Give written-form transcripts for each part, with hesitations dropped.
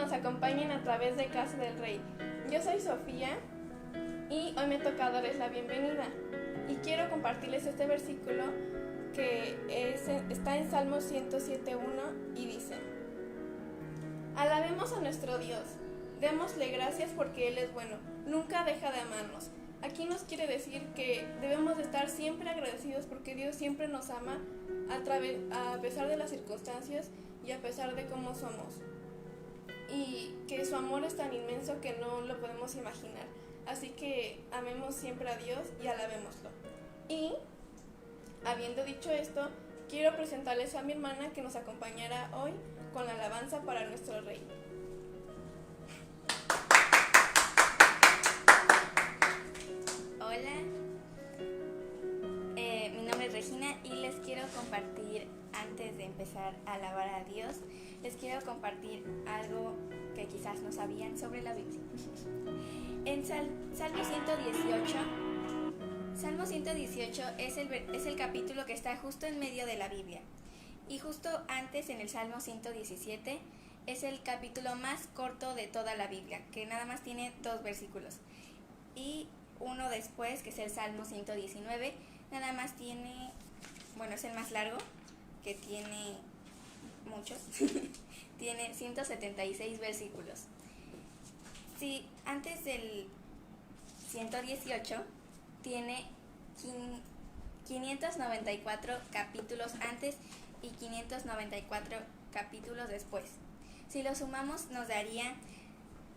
nos acompañen a través de Casa del Rey. Yo soy Sofía y hoy me toca darles la bienvenida. Y quiero compartirles este versículo que está en Salmo 107.1 y dice: Alabemos a nuestro Dios, démosle gracias porque Él es bueno, nunca deja de amarnos. Aquí nos quiere decir que debemos de estar siempre agradecidos porque Dios siempre nos ama a pesar de las circunstancias y a pesar de cómo somos. Y que su amor es tan inmenso que no lo podemos imaginar. Así que amemos siempre a Dios y alabémoslo. Y, habiendo dicho esto, quiero presentarles a mi hermana que nos acompañará hoy con la alabanza para nuestro Rey. Hola, mi nombre es Regina y les quiero compartir, antes de empezar a alabar a Dios, les quiero compartir algo que quizás no sabían sobre la Biblia. En Salmo 118 es el capítulo que está justo en medio de la Biblia. Y justo antes, en el Salmo 117, es el capítulo más corto de toda la Biblia, que nada más tiene 2 versículos. Y uno después, que es el Salmo 119, nada más tiene, es el más largo, que tiene muchos, tiene 176 versículos. Sí, antes del 118 tiene 594 capítulos antes y 594 capítulos después. Si lo sumamos nos daría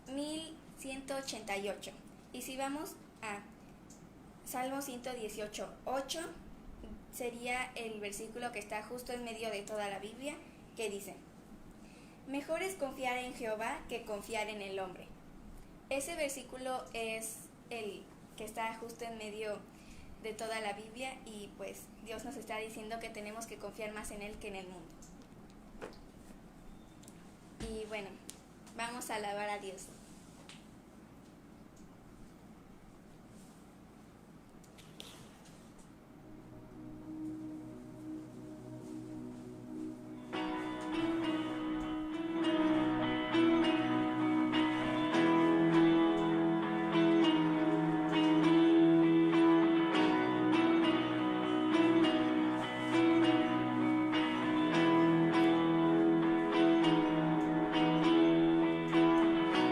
1188. Y si vamos a Salmo 118.8, sería el versículo que está justo en medio de toda la Biblia, que dice: Mejor es confiar en Jehová que confiar en el hombre. Ese versículo es el que está justo en medio de toda la Biblia y pues Dios nos está diciendo que tenemos que confiar más en Él que en el mundo. Y bueno, vamos a alabar a Dios.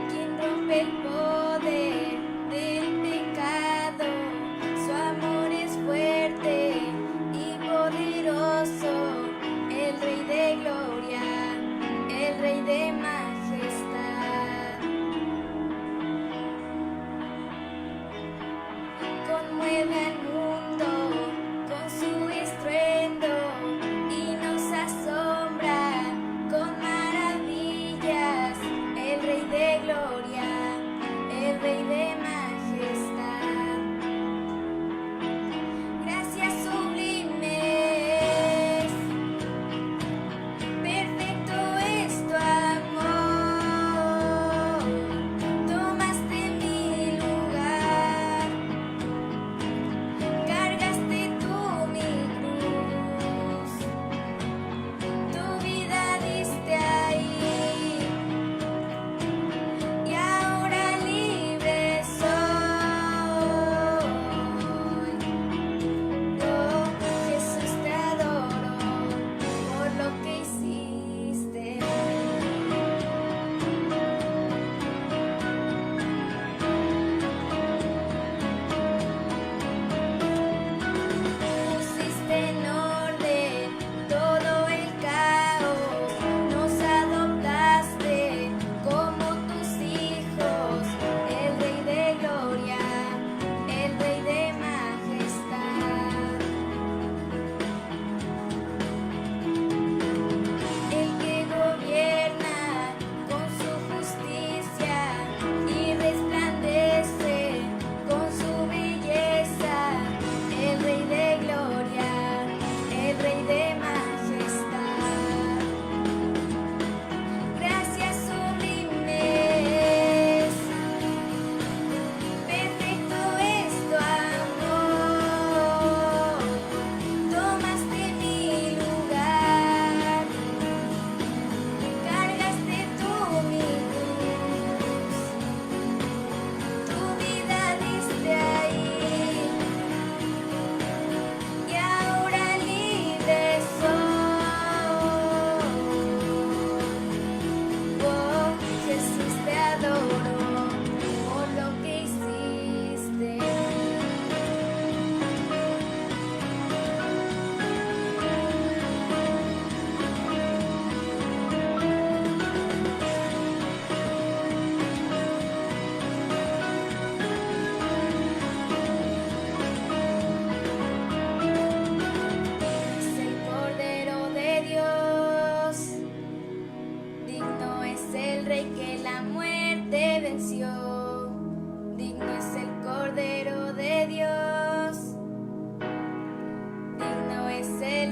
¿Quién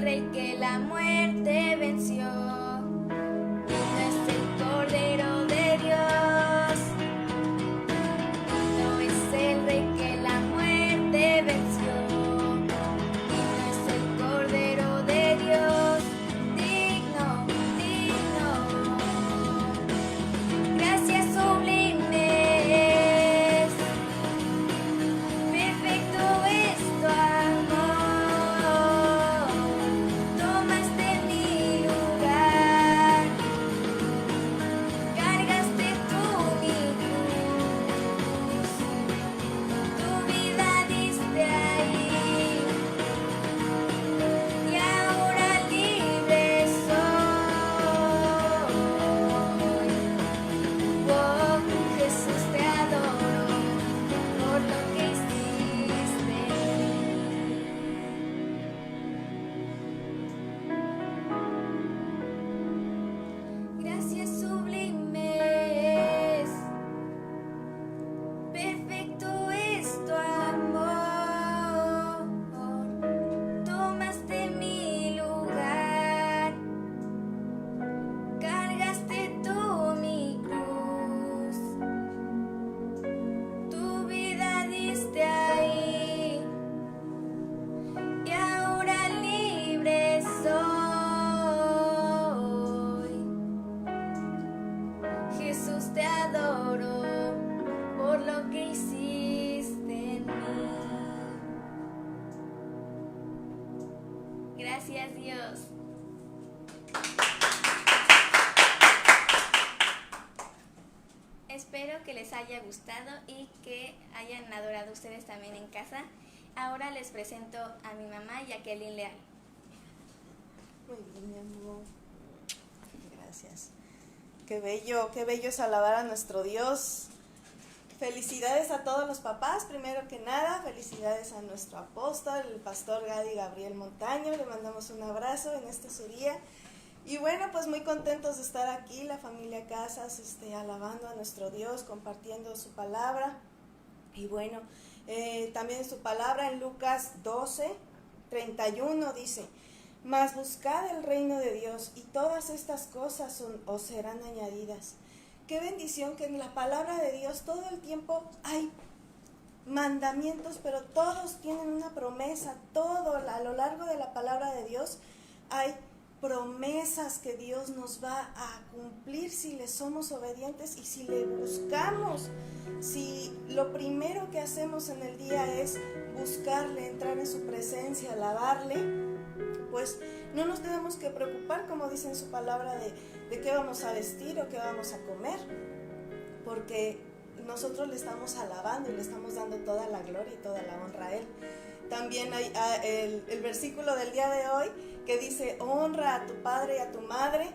el Rey que la muerte venció. Digno es el Cordero de Dios. Digno es el Rey que la muerte venció. Digno es el Cordero de Dios. Digno, digno. Gracias sublimes. Perfecto es tu amor. Tomaste mi lugar. Cargaste tú mi cruz. Tu vida diste ahí. Y ahora libre soy. Oh, Jesús, te adoro por lo que hiciste en mí. Gracias sublimes. Perfecto es tu amor. Tomaste mi lugar. Cargaste tú mi cruz. Tu vida diste ahí. Y ahora libre soy. Jesús, te adoro por lo que hiciste en mí. Gracias, Dios. Espero que les haya gustado y que hayan adorado ustedes también en casa. Ahora les presento a mi mamá, Jacqueline Leal. Muy bien, mi amor. Gracias. Qué bello es alabar a nuestro Dios. Felicidades a todos los papás, primero que nada, felicidades a nuestro apóstol, el pastor Gadi Gabriel Montaño, le mandamos un abrazo en este su día. Y bueno, pues muy contentos de estar aquí, la familia Casas, alabando a nuestro Dios, compartiendo su palabra. Y bueno, también su palabra en Lucas 12:31 dice: mas buscad el reino de Dios y todas estas cosas os serán añadidas. Qué bendición que en la palabra de Dios todo el tiempo hay mandamientos, pero todos tienen una promesa. Todo a lo largo de la palabra de Dios hay promesas que Dios nos va a cumplir si le somos obedientes y si le buscamos. Si lo primero que hacemos en el día es buscarle, entrar en su presencia, alabarle, pues no nos tenemos que preocupar, como dice en su palabra, de qué vamos a vestir o qué vamos a comer, porque nosotros le estamos alabando y le estamos dando toda la gloria y toda la honra a Él. También hay el versículo del día de hoy que dice: honra a tu padre y a tu madre,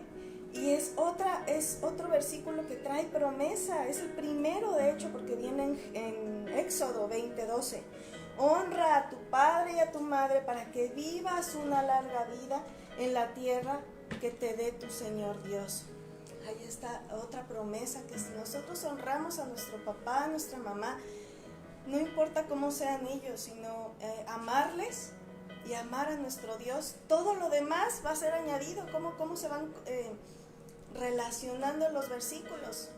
y es otro versículo que trae promesa. Es el primero, de hecho, porque viene en Éxodo 20:12. Honra a tu padre y a tu madre para que vivas una larga vida en la tierra que te dé tu Señor Dios. Ahí está otra promesa, que si nosotros honramos a nuestro papá, a nuestra mamá, no importa cómo sean ellos, sino amarles y amar a nuestro Dios, todo lo demás va a ser añadido. ¿Cómo se van relacionando los versículos?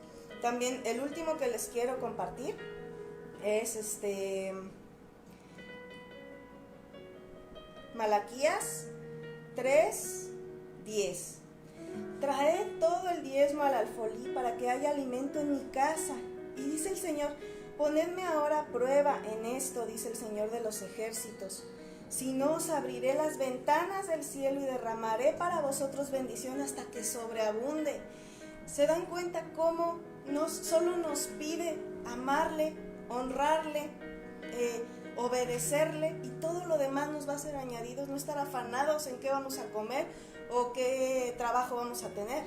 También el último que les quiero compartir es Malaquías 3:10. Traed todo el diezmo al alfolí para que haya alimento en mi casa. Y dice el Señor: ponedme ahora a prueba en esto, dice el Señor de los ejércitos. Si no, os abriré las ventanas del cielo y derramaré para vosotros bendición hasta que sobreabunde. ¿Se dan cuenta cómo solo nos pide amarle, honrarle, obedecerle, y todo lo demás nos va a ser añadido? No estar afanados en qué vamos a comer o qué trabajo vamos a tener.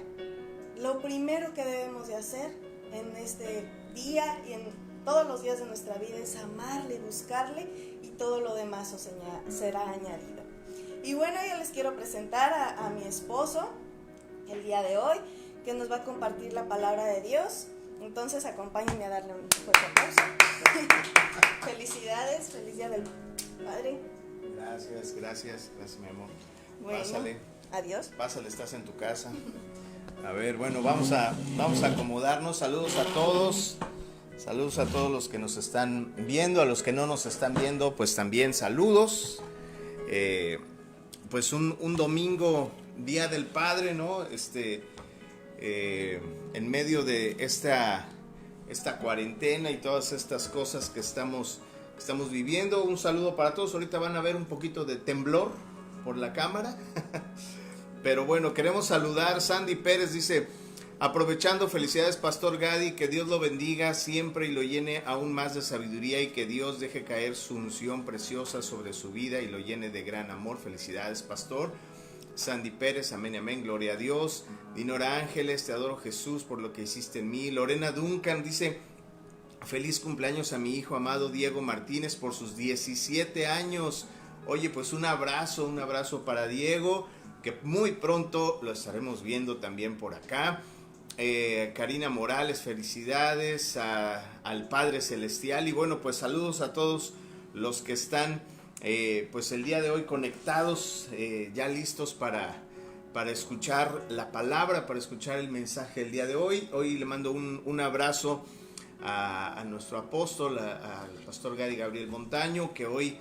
Lo primero que debemos de hacer en este día y en todos los días de nuestra vida es amarle, buscarle, y todo lo demás os será añadido. Y bueno, yo les quiero presentar a mi esposo el día de hoy, que nos va a compartir la palabra de Dios. Entonces acompáñenme a darle un fuerte aplauso. Felicidades, feliz día del Padre. Gracias mi amor. Bueno, Pásale. Adiós. Pásale, estás en tu casa. A ver, bueno, vamos a acomodarnos. Saludos a todos. Saludos a todos los que nos están viendo. A los que no nos están viendo, pues también saludos. Pues un domingo, Día del Padre, ¿no? En medio de esta cuarentena y todas estas cosas que estamos viviendo. Un saludo para todos. Ahorita van a ver un poquito de temblor por la cámara. Pero bueno, queremos saludar. Sandy Pérez dice: aprovechando, felicidades Pastor Gadi, que Dios lo bendiga siempre y lo llene aún más de sabiduría, y que Dios deje caer su unción preciosa sobre su vida y lo llene de gran amor. Felicidades, Pastor. Sandy Pérez, amén, amén, gloria a Dios. Dinora Ángeles, te adoro Jesús por lo que hiciste en mí. Lorena Duncan dice: feliz cumpleaños a mi hijo amado Diego Martínez por sus 17 años. Oye, pues un abrazo para Diego, que muy pronto lo estaremos viendo también por acá. Karina Morales, felicidades al Padre Celestial. Y bueno, pues saludos a todos los que están pues el día de hoy conectados, ya listos para escuchar la palabra, para escuchar el mensaje del día de hoy. Hoy le mando un abrazo a nuestro apóstol, al Pastor Gadi Gabriel Montaño, que hoy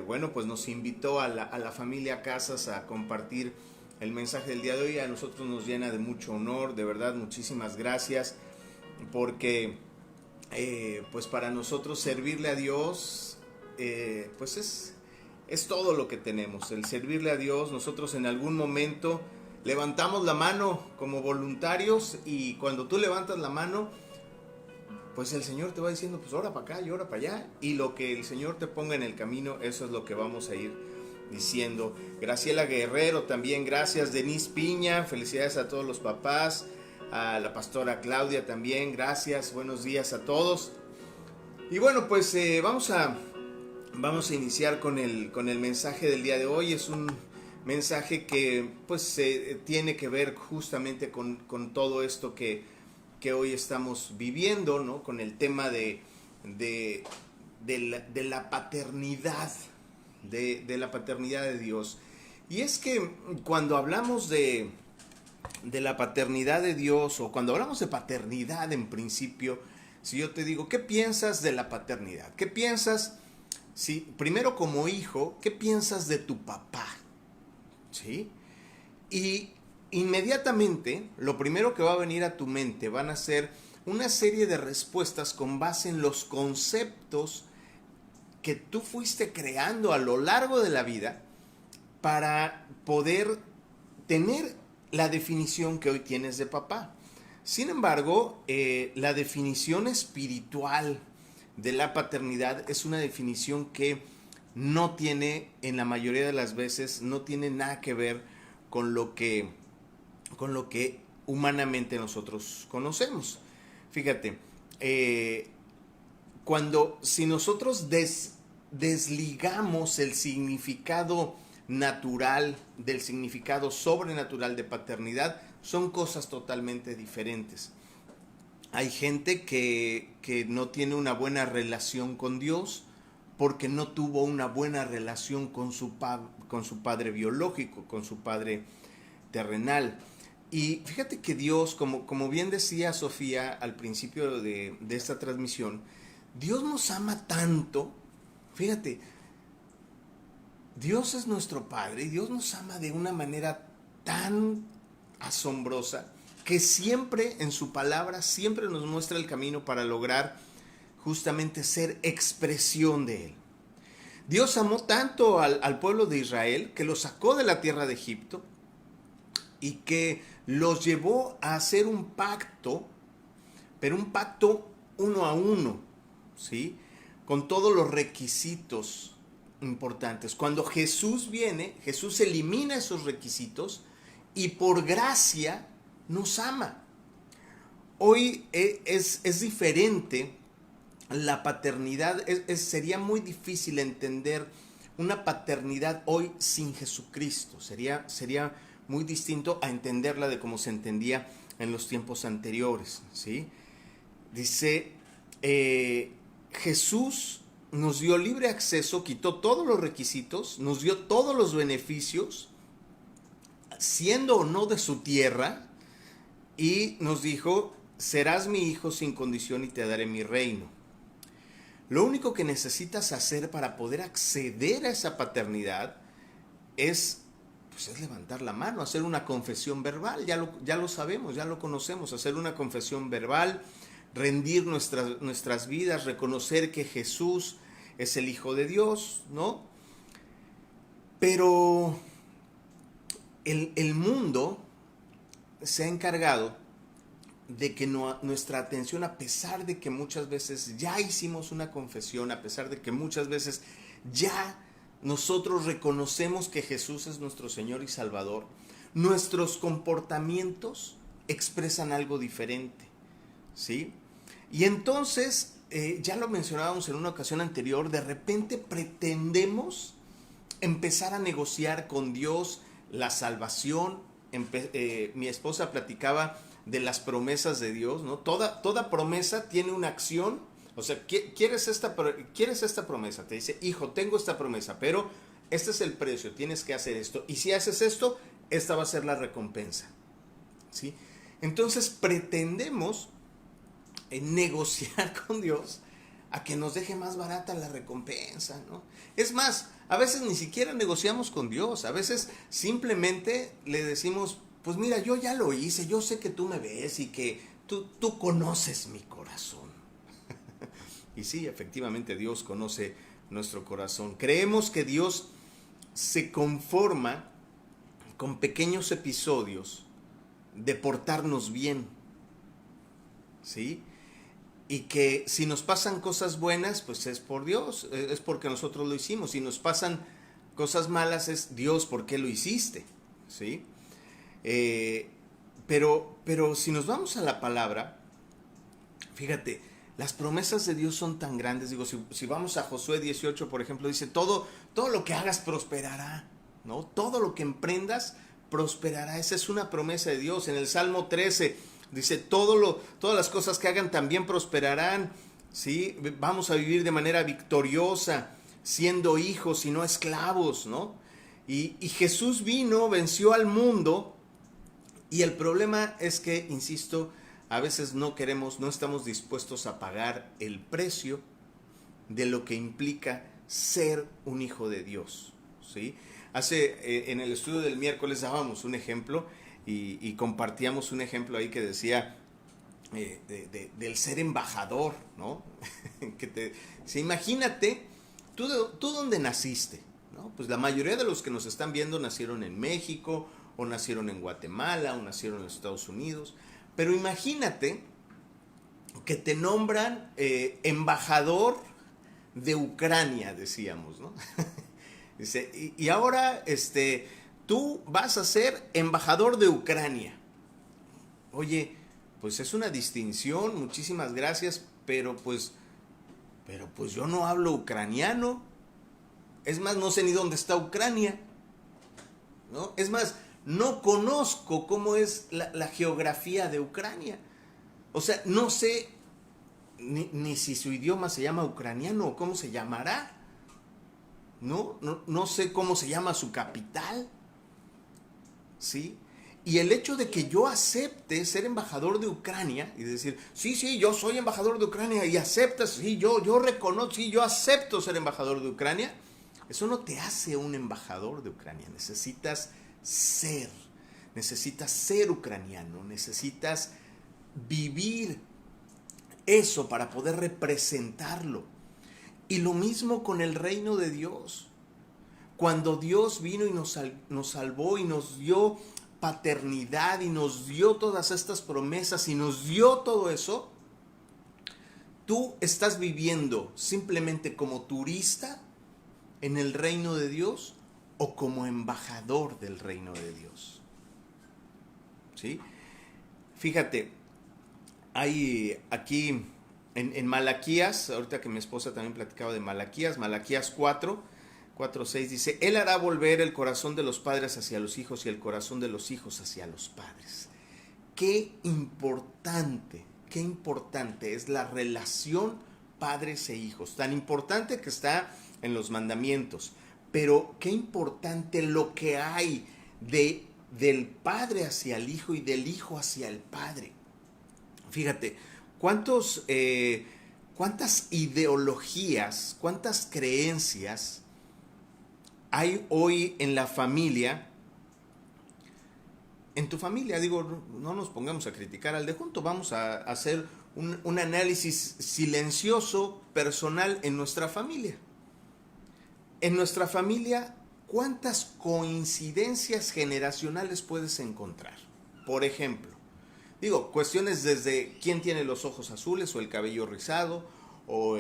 bueno, pues nos invitó a la familia Casas a compartir el mensaje del día de hoy. A nosotros nos llena de mucho honor, de verdad, muchísimas gracias, porque pues para nosotros servirle a Dios, pues es todo lo que tenemos, el servirle a Dios. Nosotros en algún momento levantamos la mano como voluntarios, y cuando tú levantas la mano, pues el Señor te va diciendo, pues ora para acá y ora para allá, y lo que el Señor te ponga en el camino, eso es lo que vamos a ir diciendo. Graciela Guerrero también, gracias. Denise Piña, felicidades a todos los papás. A la pastora Claudia también, gracias. Buenos días a todos. Y bueno, pues vamos a iniciar con el mensaje del día de hoy. Es un mensaje que pues tiene que ver justamente con todo esto que hoy estamos viviendo, ¿no? Con el tema de la paternidad, de la paternidad de Dios. Y es que cuando hablamos de la paternidad de Dios, o cuando hablamos de paternidad en principio, si yo te digo, ¿qué piensas de la paternidad? ¿Qué piensas, primero como hijo, qué piensas de tu papá? ¿Sí? Y inmediatamente, lo primero que va a venir a tu mente van a ser una serie de respuestas con base en los conceptos que tú fuiste creando a lo largo de la vida para poder tener la definición que hoy tienes de papá. Sin embargo, la definición espiritual de la paternidad es una definición que no tiene, en la mayoría de las veces, no tiene nada que ver con lo que humanamente nosotros conocemos. Fíjate, si nosotros desligamos el significado natural del significado sobrenatural de paternidad, son cosas totalmente diferentes. Hay gente que no tiene una buena relación con Dios porque no tuvo una buena relación con su padre biológico, con su padre terrenal. Y fíjate que Dios, como bien decía Sofía al principio de esta transmisión, Dios nos ama tanto. Fíjate, Dios es nuestro Padre y Dios nos ama de una manera tan asombrosa que siempre en su palabra, siempre nos muestra el camino para lograr justamente ser expresión de Él. Dios amó tanto al pueblo de Israel que lo sacó de la tierra de Egipto y que los llevó a hacer un pacto, pero un pacto uno a uno, ¿sí? Con todos los requisitos importantes. Cuando Jesús viene, Jesús elimina esos requisitos y por gracia nos ama. Hoy es diferente la paternidad. Sería muy difícil entender una paternidad hoy sin Jesucristo. Sería muy distinto a entenderla de cómo se entendía en los tiempos anteriores, ¿sí? Dice, Jesús nos dio libre acceso, quitó todos los requisitos, nos dio todos los beneficios siendo o no de su tierra, y nos dijo, serás mi hijo sin condición y te daré mi reino. Lo único que necesitas hacer para poder acceder a esa paternidad es levantar la mano, hacer una confesión verbal. Ya lo sabemos, ya lo conocemos, hacer una confesión verbal, rendir nuestras vidas, reconocer que Jesús es el Hijo de Dios, ¿no? Pero el mundo se ha encargado de que nuestra atención, a pesar de que muchas veces ya hicimos una confesión, a pesar de que muchas veces ya nosotros reconocemos que Jesús es nuestro Señor y Salvador, nuestros comportamientos expresan algo diferente, ¿sí? Y entonces, ya lo mencionábamos en una ocasión anterior, de repente pretendemos empezar a negociar con Dios la salvación. Mi esposa platicaba de las promesas de Dios, ¿no? Toda promesa tiene una acción. O sea, ¿quieres esta promesa? Te dice, hijo, tengo esta promesa, pero este es el precio, tienes que hacer esto. Y si haces esto, esta va a ser la recompensa, ¿sí? Entonces pretendemos negociar con Dios a que nos deje más barata la recompensa, ¿no? Es más, a veces ni siquiera negociamos con Dios, a veces simplemente le decimos, pues mira, yo ya lo hice, yo sé que tú me ves y que tú conoces mi corazón. Y sí, efectivamente Dios conoce nuestro corazón. Creemos que Dios se conforma con pequeños episodios de portarnos bien, ¿sí? Y que si nos pasan cosas buenas, pues es por Dios, es porque nosotros lo hicimos. Si nos pasan cosas malas, es Dios, ¿por qué lo hiciste? ¿Sí? Pero si nos vamos a la palabra, fíjate, las promesas de Dios son tan grandes. Digo, si vamos a Josué 18, por ejemplo, dice, todo lo que hagas prosperará, ¿no? Todo lo que emprendas prosperará. Esa es una promesa de Dios. En el Salmo 13 dice, todas las cosas que hagan también prosperarán, ¿sí? Vamos a vivir de manera victoriosa, siendo hijos y no esclavos, ¿no? Y Jesús vino, venció al mundo, y el problema es que, insisto, a veces no estamos dispuestos a pagar el precio de lo que implica ser un hijo de Dios, ¿sí? En el estudio del miércoles dábamos un ejemplo y compartíamos un ejemplo ahí que decía del ser embajador, ¿no? Imagínate, ¿tú dónde naciste? ¿No? Pues la mayoría de los que nos están viendo nacieron en México, o nacieron en Guatemala, o nacieron en los Estados Unidos. Pero imagínate que te nombran embajador de Ucrania, decíamos, ¿no? Dice, y ahora tú vas a ser embajador de Ucrania. Oye, pues es una distinción, muchísimas gracias, pero pues yo no hablo ucraniano. Es más, no sé ni dónde está Ucrania, ¿no? Es más, no conozco cómo es la geografía de Ucrania. O sea, no sé ni si su idioma se llama ucraniano o cómo se llamará. No sé cómo se llama su capital. ¿Sí? Y el hecho de que yo acepte ser embajador de Ucrania y decir, sí, yo soy embajador de Ucrania y aceptas, sí, yo reconozco, sí, yo acepto ser embajador de Ucrania, eso no te hace un embajador de Ucrania. Necesitas ser ucraniano, necesitas vivir eso para poder representarlo. Y lo mismo con el reino de Dios. Cuando Dios vino y nos salvó y nos dio paternidad y nos dio todas estas promesas y nos dio todo eso, tú estás viviendo simplemente como turista en el reino de Dios o como embajador del reino de Dios. ¿Sí? Fíjate, hay aquí en Malaquías, ahorita que mi esposa también platicaba de Malaquías 4:6 dice, Él hará volver el corazón de los padres hacia los hijos y el corazón de los hijos hacia los padres. Qué importante es la relación padres e hijos. Tan importante que está en los mandamientos, pero qué importante lo que hay de del padre hacia el hijo y del hijo hacia el padre. Fíjate, cuántas ideologías, cuántas creencias hay hoy en la familia. En tu familia, digo, no nos pongamos a criticar al de junto, vamos a hacer un análisis silencioso, personal en nuestra familia. En nuestra familia, ¿cuántas coincidencias generacionales puedes encontrar? Por ejemplo, digo, cuestiones desde quién tiene los ojos azules o el cabello rizado o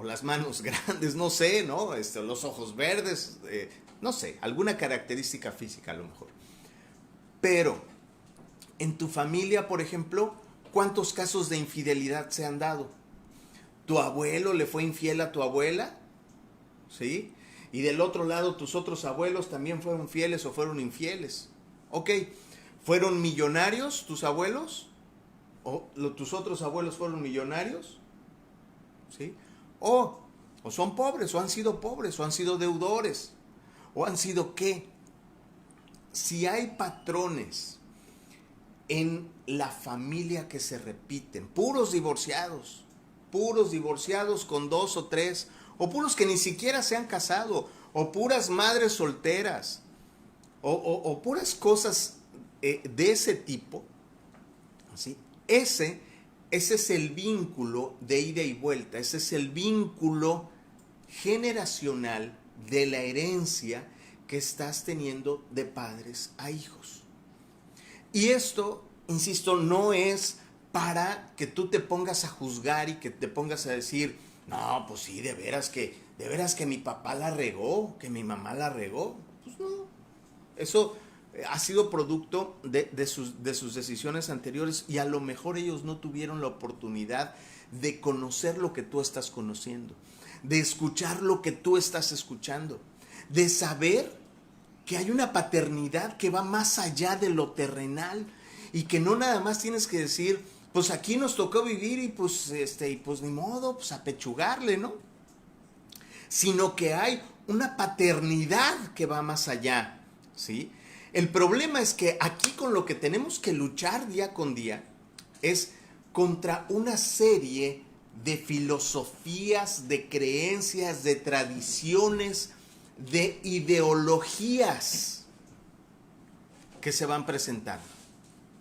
las manos grandes, no sé, ¿no? Los ojos verdes, no sé, alguna característica física a lo mejor. Pero en tu familia, por ejemplo, ¿cuántos casos de infidelidad se han dado? ¿Tu abuelo le fue infiel a tu abuela? ¿Sí? Y del otro lado, tus otros abuelos también fueron fieles o fueron infieles. Ok, ¿fueron millonarios tus abuelos? ¿O tus otros abuelos fueron millonarios? ¿Sí? O son pobres, o han sido pobres, o han sido deudores, o han sido ¿qué? Si hay patrones en la familia que se repiten, puros divorciados con 2 o 3, o puros que ni siquiera se han casado, o puras madres solteras, o puras cosas de ese tipo, ¿sí? Ese es el vínculo de ida y vuelta, ese es el vínculo generacional de la herencia que estás teniendo de padres a hijos. Y esto, insisto, no es para que tú te pongas a juzgar y que te pongas a decir, no, pues sí, de veras que mi papá la regó, que mi mamá la regó. Pues no, eso ha sido producto de sus decisiones anteriores y a lo mejor ellos no tuvieron la oportunidad de conocer lo que tú estás conociendo, de escuchar lo que tú estás escuchando, de saber que hay una paternidad que va más allá de lo terrenal y que no nada más tienes que decir, pues aquí nos tocó vivir y pues ni modo, pues apechugarle, ¿no? Sino que hay una paternidad que va más allá, ¿sí? El problema es que aquí con lo que tenemos que luchar día con día es contra una serie de filosofías, de creencias, de tradiciones, de ideologías que se van presentando,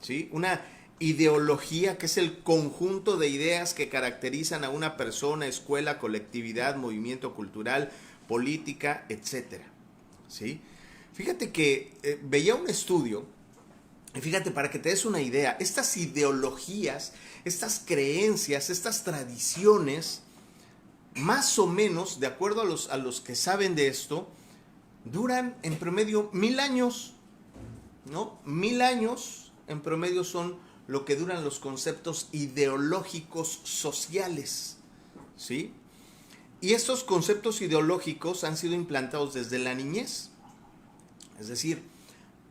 ¿sí? Una ideología que es el conjunto de ideas que caracterizan a una persona, escuela, colectividad, movimiento cultural, política, etcétera, ¿sí? Fíjate que veía un estudio, y fíjate, para que te des una idea, estas ideologías, estas creencias, estas tradiciones, más o menos, de acuerdo a los que saben de esto, duran en promedio 1000 años, ¿no? 1000 años en promedio son lo que duran los conceptos ideológicos sociales, ¿sí? Y estos conceptos ideológicos han sido implantados desde la niñez. Es decir,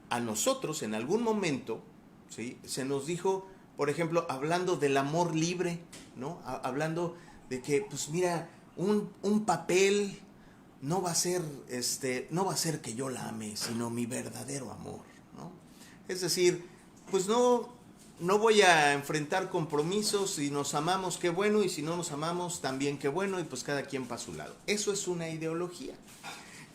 a nosotros en algún momento, ¿sí?, se nos dijo, por ejemplo, hablando del amor libre, ¿no? Hablando de que, pues mira, un papel no va a ser que yo la ame, sino mi verdadero amor, ¿no? Es decir, pues no voy a enfrentar compromisos, si nos amamos, qué bueno, y si no nos amamos, también qué bueno, y pues cada quien para su lado. Eso es una ideología.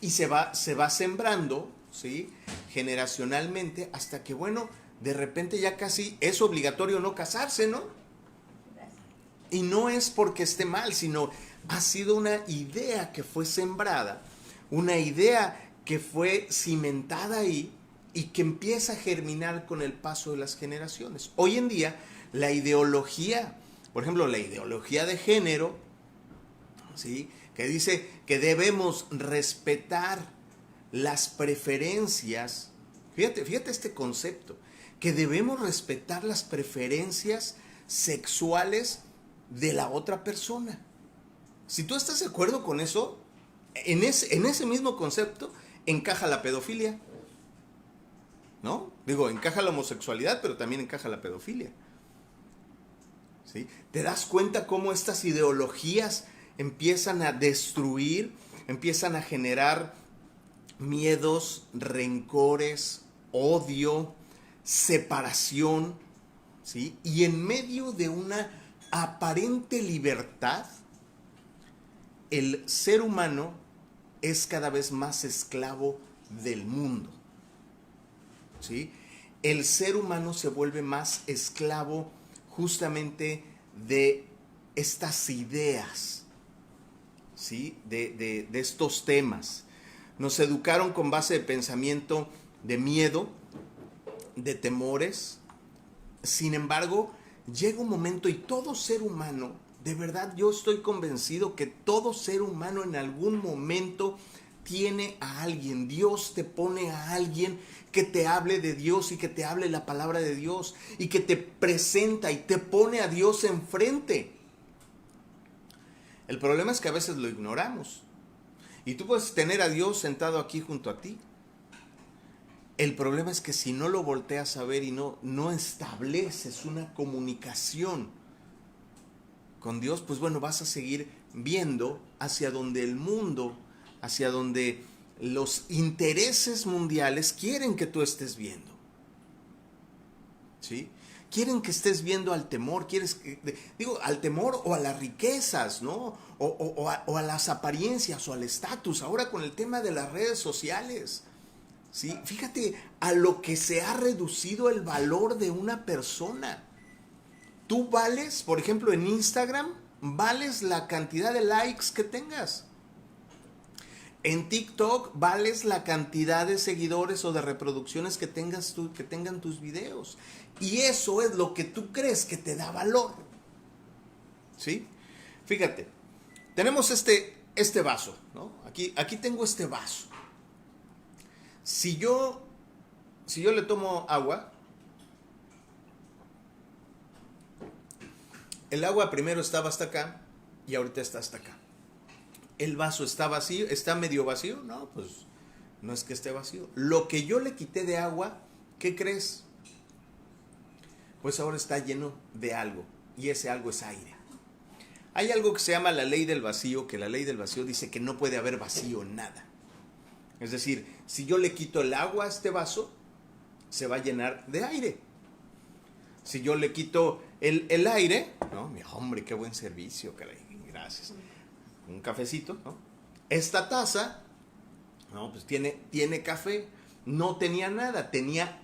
Y se va sembrando, ¿sí?, generacionalmente, hasta que, bueno, de repente ya casi es obligatorio no casarse, ¿no? Y no es porque esté mal, sino ha sido una idea que fue sembrada, una idea que fue cimentada ahí y que empieza a germinar con el paso de las generaciones. Hoy en día, la ideología, por ejemplo, la ideología de género, ¿sí?, que dice que debemos respetar las preferencias, fíjate este concepto, que debemos respetar las preferencias sexuales de la otra persona. Si tú estás de acuerdo con eso, en ese mismo concepto encaja la pedofilia, ¿no? Digo, encaja la homosexualidad, pero también encaja la pedofilia, ¿sí? ¿Te das cuenta cómo estas ideologías empiezan a destruir, empiezan a generar miedos, rencores, odio, separación, ¿sí? Y en medio de una aparente libertad, el ser humano es cada vez más esclavo del mundo, ¿sí? El ser humano se vuelve más esclavo justamente de estas ideas, ¿sí? De estos temas. Nos educaron con base de pensamiento de miedo, de temores. Sin embargo, llega un momento y todo ser humano, de verdad yo estoy convencido que todo ser humano en algún momento tiene a alguien. Dios te pone a alguien que te hable de Dios y que te hable la palabra de Dios y que te presenta y te pone a Dios enfrente. El problema es que a veces lo ignoramos. Y tú puedes tener a Dios sentado aquí junto a ti. El problema es que si no lo volteas a ver y no estableces una comunicación con Dios, pues bueno, vas a seguir viendo hacia donde el mundo, hacia donde los intereses mundiales quieren que tú estés viendo. ¿Sí? Quieren que estés viendo al temor, al temor o a las riquezas, ¿no? O a las apariencias o al estatus. Ahora con el tema de las redes sociales, ¿sí? Fíjate a lo que se ha reducido el valor de una persona. Tú vales, por ejemplo, en Instagram, vales la cantidad de likes que tengas. En TikTok vales la cantidad de seguidores o de reproducciones que tengan tus videos. Y eso es lo que tú crees que te da valor. ¿Sí? Fíjate, tenemos este vaso, ¿no? Aquí tengo este vaso. Si yo le tomo agua, el agua primero estaba hasta acá y ahorita está hasta acá. El vaso está vacío, está medio vacío, no, pues no es que esté vacío. Lo que yo le quité de agua, ¿qué crees? Pues ahora está lleno de algo y ese algo es aire. Hay algo que se llama la ley del vacío, que la ley del vacío dice que no puede haber vacío en nada. Es decir, si yo le quito el agua a este vaso, se va a llenar de aire. Si yo le quito el aire, ¿no? Hombre, qué buen servicio, caray, gracias. Un cafecito, ¿no? Esta taza, ¿no? Pues tiene café. No tenía nada,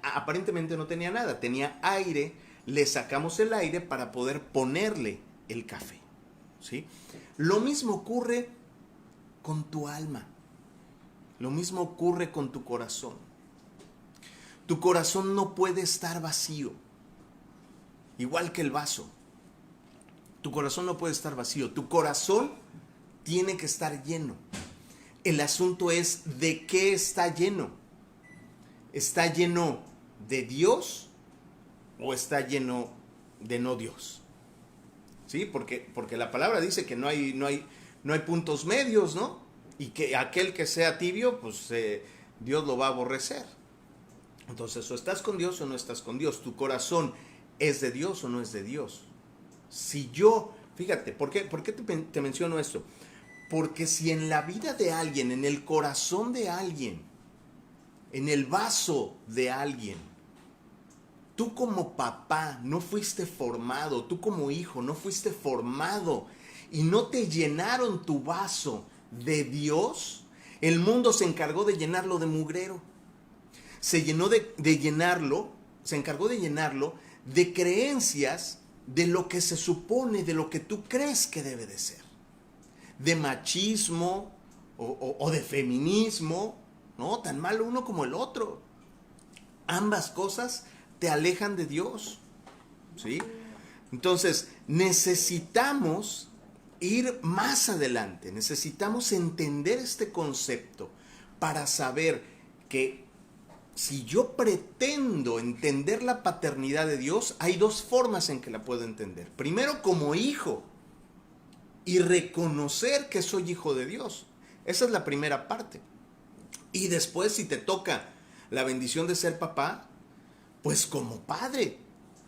aparentemente no tenía nada, tenía aire. Le sacamos el aire para poder ponerle el café, ¿sí? Lo mismo ocurre con tu alma. Lo mismo ocurre con tu corazón. Tu corazón no puede estar vacío. Igual que el vaso. Tu corazón no puede estar vacío. Tu corazón tiene que estar lleno. El asunto es ¿de qué está lleno? ¿Está lleno de Dios o está lleno de no Dios? ¿Sí? Porque la palabra dice que no hay puntos medios, ¿no? Y que aquel que sea tibio, pues Dios lo va a aborrecer. Entonces, o estás con Dios o no estás con Dios. Tu corazón ¿es de Dios o no es de Dios? Si yo, fíjate, ¿por qué te menciono esto? Porque si en la vida de alguien, en el corazón de alguien, en el vaso de alguien, tú como papá no fuiste formado, tú como hijo no fuiste formado y no te llenaron tu vaso de Dios, el mundo se encargó de llenarlo de mugrero. Se encargó de llenarlo de creencias de lo que se supone, de lo que tú crees que debe de ser. De machismo o de feminismo, ¿no? Tan malo uno como el otro. Ambas cosas te alejan de Dios, ¿sí? Entonces, necesitamos ir más adelante, necesitamos entender este concepto para saber que si yo pretendo entender la paternidad de Dios, hay dos formas en que la puedo entender. Primero, como hijo y reconocer que soy hijo de Dios. Esa es la primera parte. Y después, si te toca la bendición de ser papá, pues como padre,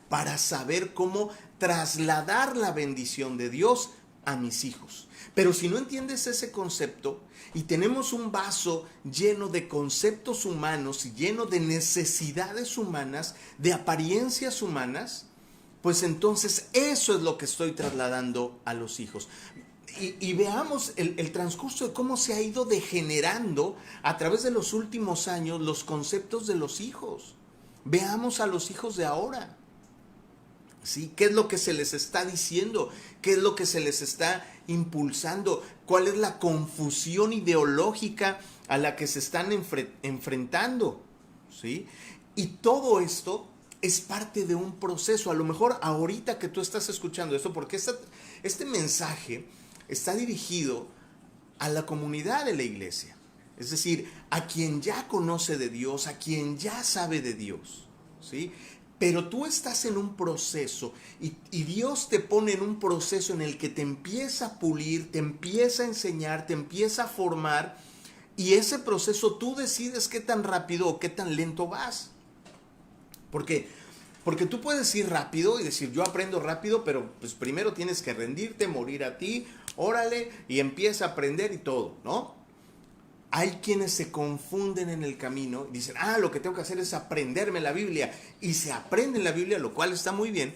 para saber cómo trasladar la bendición de Dios a mis hijos. Pero si no entiendes ese concepto y tenemos un vaso lleno de conceptos humanos y lleno de necesidades humanas, de apariencias humanas, pues entonces eso es lo que estoy trasladando a los hijos. Y veamos el transcurso de cómo se ha ido degenerando a través de los últimos años los conceptos de los hijos. Veamos a los hijos de ahora. ¿Sí? ¿Qué es lo que se les está diciendo? ¿Qué es lo que se les está impulsando? ¿Cuál es la confusión ideológica a la que se están enfrentando? ¿Sí? Y todo esto es parte de un proceso. A lo mejor ahorita que tú estás escuchando esto, porque este mensaje está dirigido a la comunidad de la iglesia. Es decir, a quien ya conoce de Dios, a quien ya sabe de Dios. ¿Sí? Pero tú estás en un proceso y Dios te pone en un proceso en el que te empieza a pulir, te empieza a enseñar, te empieza a formar, y ese proceso tú decides qué tan rápido o qué tan lento vas. Porque tú puedes ir rápido y decir, yo aprendo rápido, pero pues primero tienes que rendirte, morir a ti, órale, y empieza a aprender y todo, ¿no? Hay quienes se confunden en el camino y dicen, lo que tengo que hacer es aprenderme la Biblia. Y se aprenden la Biblia, lo cual está muy bien,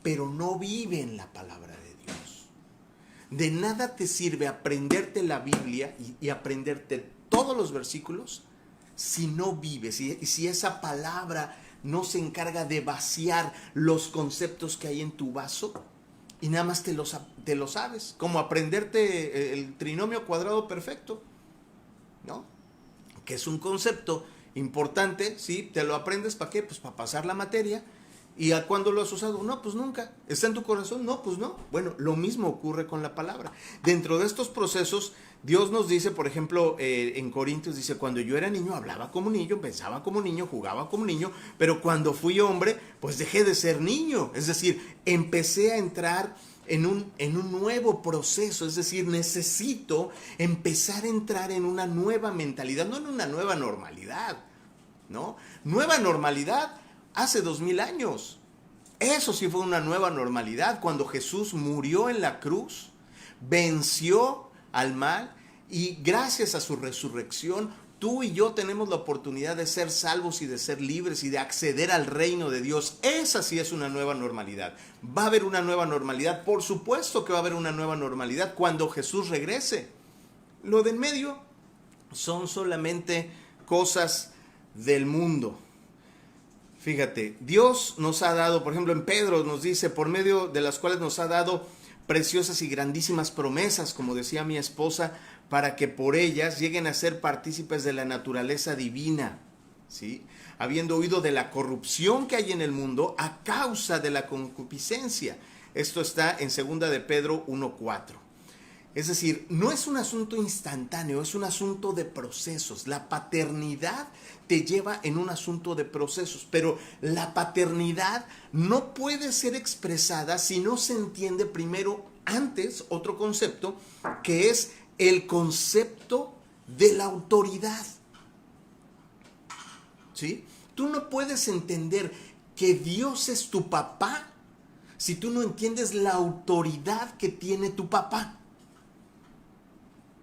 pero no viven la palabra de Dios. De nada te sirve aprenderte la Biblia y aprenderte todos los versículos si no vives, y si esa palabra no se encarga de vaciar los conceptos que hay en tu vaso y nada más te lo sabes. Como aprenderte el trinomio cuadrado perfecto, ¿no? Que es un concepto importante, ¿sí? Te lo aprendes, ¿para qué? Pues para pasar la materia. ¿Y a cuándo lo has usado? No, pues nunca. ¿Está en tu corazón? No, pues no. Bueno, lo mismo ocurre con la palabra. Dentro de estos procesos, Dios nos dice, por ejemplo, en Corintios dice, cuando yo era niño hablaba como niño, pensaba como niño, jugaba como niño, pero cuando fui hombre, pues dejé de ser niño. Es decir, empecé a entrar en un nuevo proceso, es decir, necesito empezar a entrar en una nueva mentalidad, no en una nueva normalidad, ¿no? Nueva normalidad hace 2000 años. Eso sí fue una nueva normalidad, cuando Jesús murió en la cruz, venció al mal y gracias a su resurrección, tú y yo tenemos la oportunidad de ser salvos y de ser libres y de acceder al reino de Dios. Esa sí es una nueva normalidad. Va a haber una nueva normalidad. Por supuesto que va a haber una nueva normalidad cuando Jesús regrese. Lo de en medio son solamente cosas del mundo. Fíjate, Dios nos ha dado, por ejemplo en Pedro nos dice, por medio de las cuales nos ha dado preciosas y grandísimas promesas, como decía mi esposa, para que por ellas lleguen a ser partícipes de la naturaleza divina, ¿sí? Habiendo oído de la corrupción que hay en el mundo a causa de la concupiscencia. Esto está en 2 de Pedro 1:4. Es decir, no es un asunto instantáneo, es un asunto de procesos. La paternidad te lleva en un asunto de procesos, pero la paternidad no puede ser expresada si no se entiende primero, antes, otro concepto, que es el concepto de la autoridad. ¿Sí? Tú no puedes entender que Dios es tu papá si tú no entiendes la autoridad que tiene tu papá.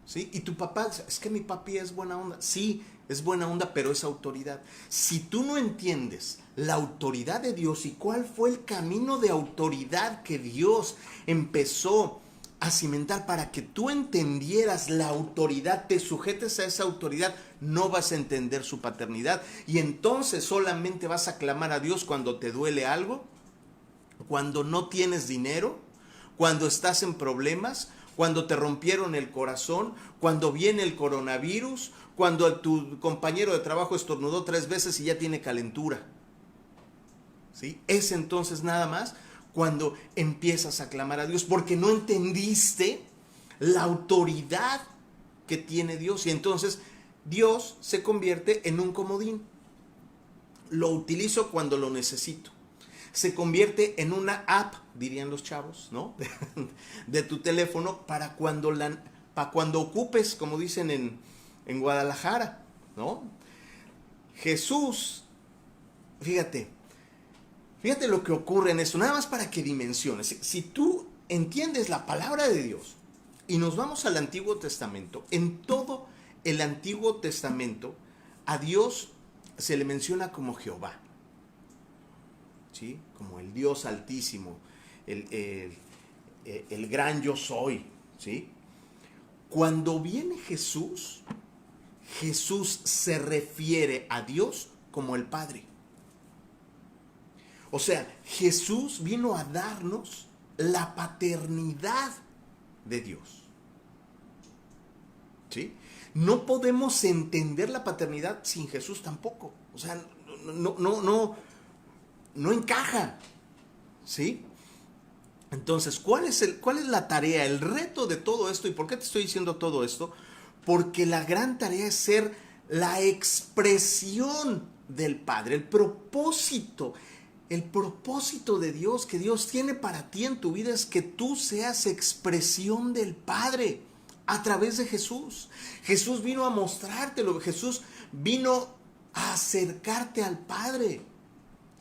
¿Sí? Y tu papá, es que mi papi es buena onda. Sí, es buena onda, pero es autoridad. Si tú no entiendes la autoridad de Dios y cuál fue el camino de autoridad que Dios empezó a cimentar para que tú entendieras la autoridad, te sujetes a esa autoridad, no vas a entender su paternidad. Y entonces solamente vas a clamar a Dios cuando te duele algo, cuando no tienes dinero, cuando estás en problemas, cuando te rompieron el corazón, cuando viene el coronavirus, cuando tu compañero de trabajo estornudó 3 veces y ya tiene calentura. ¿Sí? Es entonces nada más cuando empiezas a clamar a Dios, porque no entendiste la autoridad que tiene Dios. Y entonces Dios se convierte en un comodín. Lo utilizo cuando lo necesito. Se convierte en una app, dirían los chavos, ¿no? de tu teléfono para cuando ocupes, como dicen en Guadalajara, ¿no? Jesús, fíjate lo que ocurre en esto, nada más para que dimensiones. Si tú entiendes la palabra de Dios y nos vamos al Antiguo Testamento, en todo el Antiguo Testamento a Dios se le menciona como Jehová, ¿sí? Como el Dios altísimo, el gran yo soy, ¿sí? Cuando viene Jesús, Jesús se refiere a Dios como el Padre. O sea, Jesús vino a darnos la paternidad de Dios. ¿Sí? No podemos entender la paternidad sin Jesús tampoco. O sea, no encaja. ¿Sí? Entonces, ¿cuál es la tarea, el reto de todo esto? ¿Y por qué te estoy diciendo todo esto? Porque la gran tarea es ser la expresión del Padre, el propósito de Dios, que Dios tiene para ti en tu vida, es que tú seas expresión del Padre a través de Jesús. Jesús vino a mostrártelo, Jesús vino a acercarte al Padre,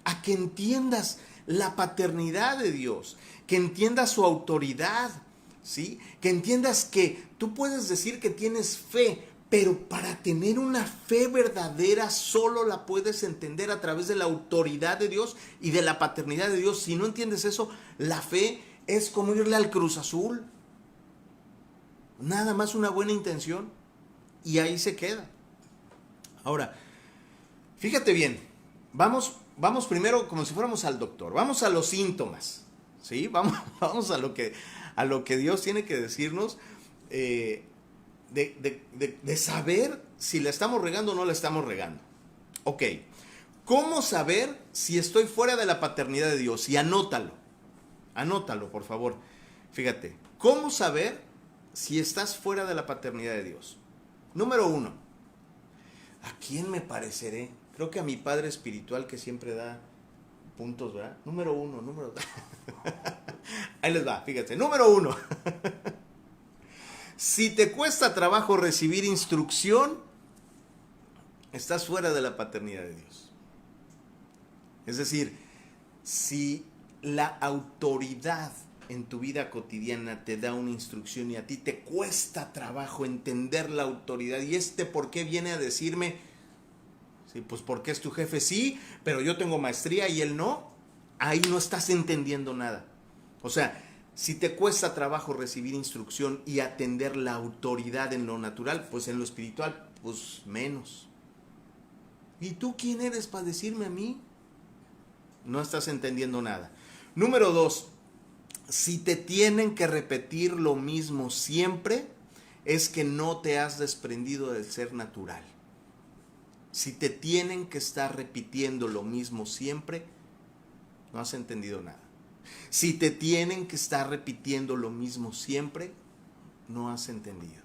a que entiendas la paternidad de Dios, que entiendas su autoridad, ¿sí? Que entiendas que tú puedes decir que tienes fe, pero para tener una fe verdadera solo la puedes entender a través de la autoridad de Dios y de la paternidad de Dios. Si no entiendes eso, la fe es como irle al Cruz Azul. Nada más una buena intención y ahí se queda. Ahora, fíjate bien, vamos primero como si fuéramos al doctor, vamos a los síntomas, ¿sí? Vamos a lo que Dios tiene que decirnos, de saber si la estamos regando o no la estamos regando. Ok, ¿cómo saber si estoy fuera de la paternidad de Dios? Y anótalo, por favor. Fíjate, ¿cómo saber si estás fuera de la paternidad de Dios? Número 1, ¿a quién me pareceré? Creo que a mi padre espiritual que siempre da puntos, ¿verdad? Número 2. Ahí les va, fíjate. Número 1. Si te cuesta trabajo recibir instrucción, estás fuera de la paternidad de Dios. Es decir, si la autoridad en tu vida cotidiana te da una instrucción y a ti te cuesta trabajo entender la autoridad, y ¿por qué viene a decirme? Sí, pues porque es tu jefe, sí, pero yo tengo maestría y él no. Ahí no estás entendiendo nada. O sea, si te cuesta trabajo recibir instrucción y atender la autoridad en lo natural, pues en lo espiritual, pues menos. ¿Y tú quién eres para decirme a mí? No estás entendiendo nada. Número 2, si te tienen que repetir lo mismo siempre, es que no te has desprendido del ser natural. Si te tienen que estar repitiendo lo mismo siempre, no has entendido nada. Si te tienen que estar repitiendo lo mismo siempre, no has entendido.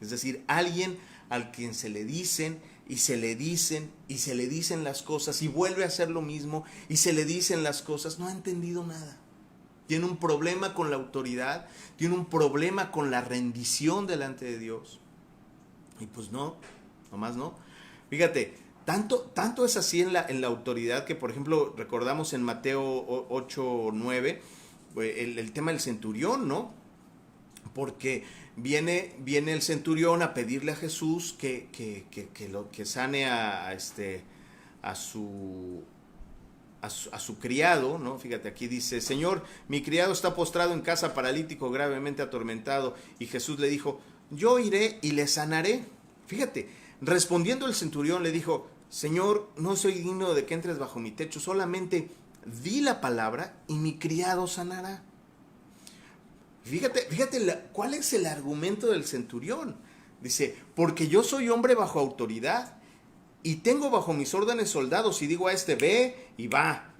Es decir, alguien al quien se le dicen y se le dicen y se le dicen las cosas y vuelve a hacer lo mismo y se le dicen las cosas, no ha entendido nada. Tiene un problema con la autoridad, tiene un problema con la rendición delante de Dios. Y pues no, nomás no. Fíjate, tanto es así en la autoridad que, por ejemplo, recordamos en Mateo 8:9, el tema del centurión, ¿no? Porque viene el centurión a pedirle a Jesús que sane a su criado, ¿no? Fíjate, aquí dice: Señor, mi criado está postrado en casa, paralítico, gravemente atormentado. Y Jesús le dijo: yo iré y le sanaré. Fíjate, respondiendo el centurión le dijo: Señor, no soy digno de que entres bajo mi techo, solamente di la palabra y mi criado sanará. Fíjate cuál es el argumento del centurión. Dice: porque yo soy hombre bajo autoridad y tengo bajo mis órdenes soldados, y digo a este ve y va,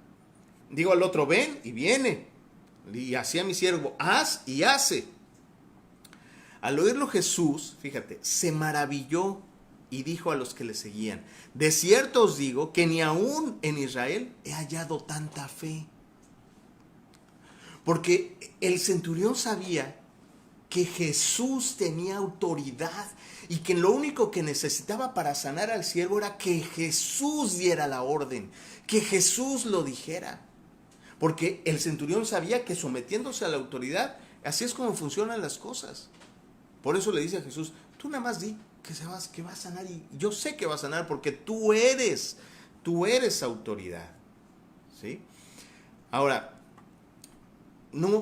digo al otro ven y viene, y así a mi siervo haz y hace. Al oírlo Jesús, fíjate, se maravilló y dijo a los que le seguían: de cierto os digo que ni aún en Israel he hallado tanta fe. Porque el centurión sabía que Jesús tenía autoridad y que lo único que necesitaba para sanar al siervo era que Jesús diera la orden, que Jesús lo dijera. Porque el centurión sabía que sometiéndose a la autoridad, así es como funcionan las cosas. Por eso le dice a Jesús, tú nada más di que va a sanar, y yo sé que va a sanar porque tú eres autoridad. ¿Sí? Ahora,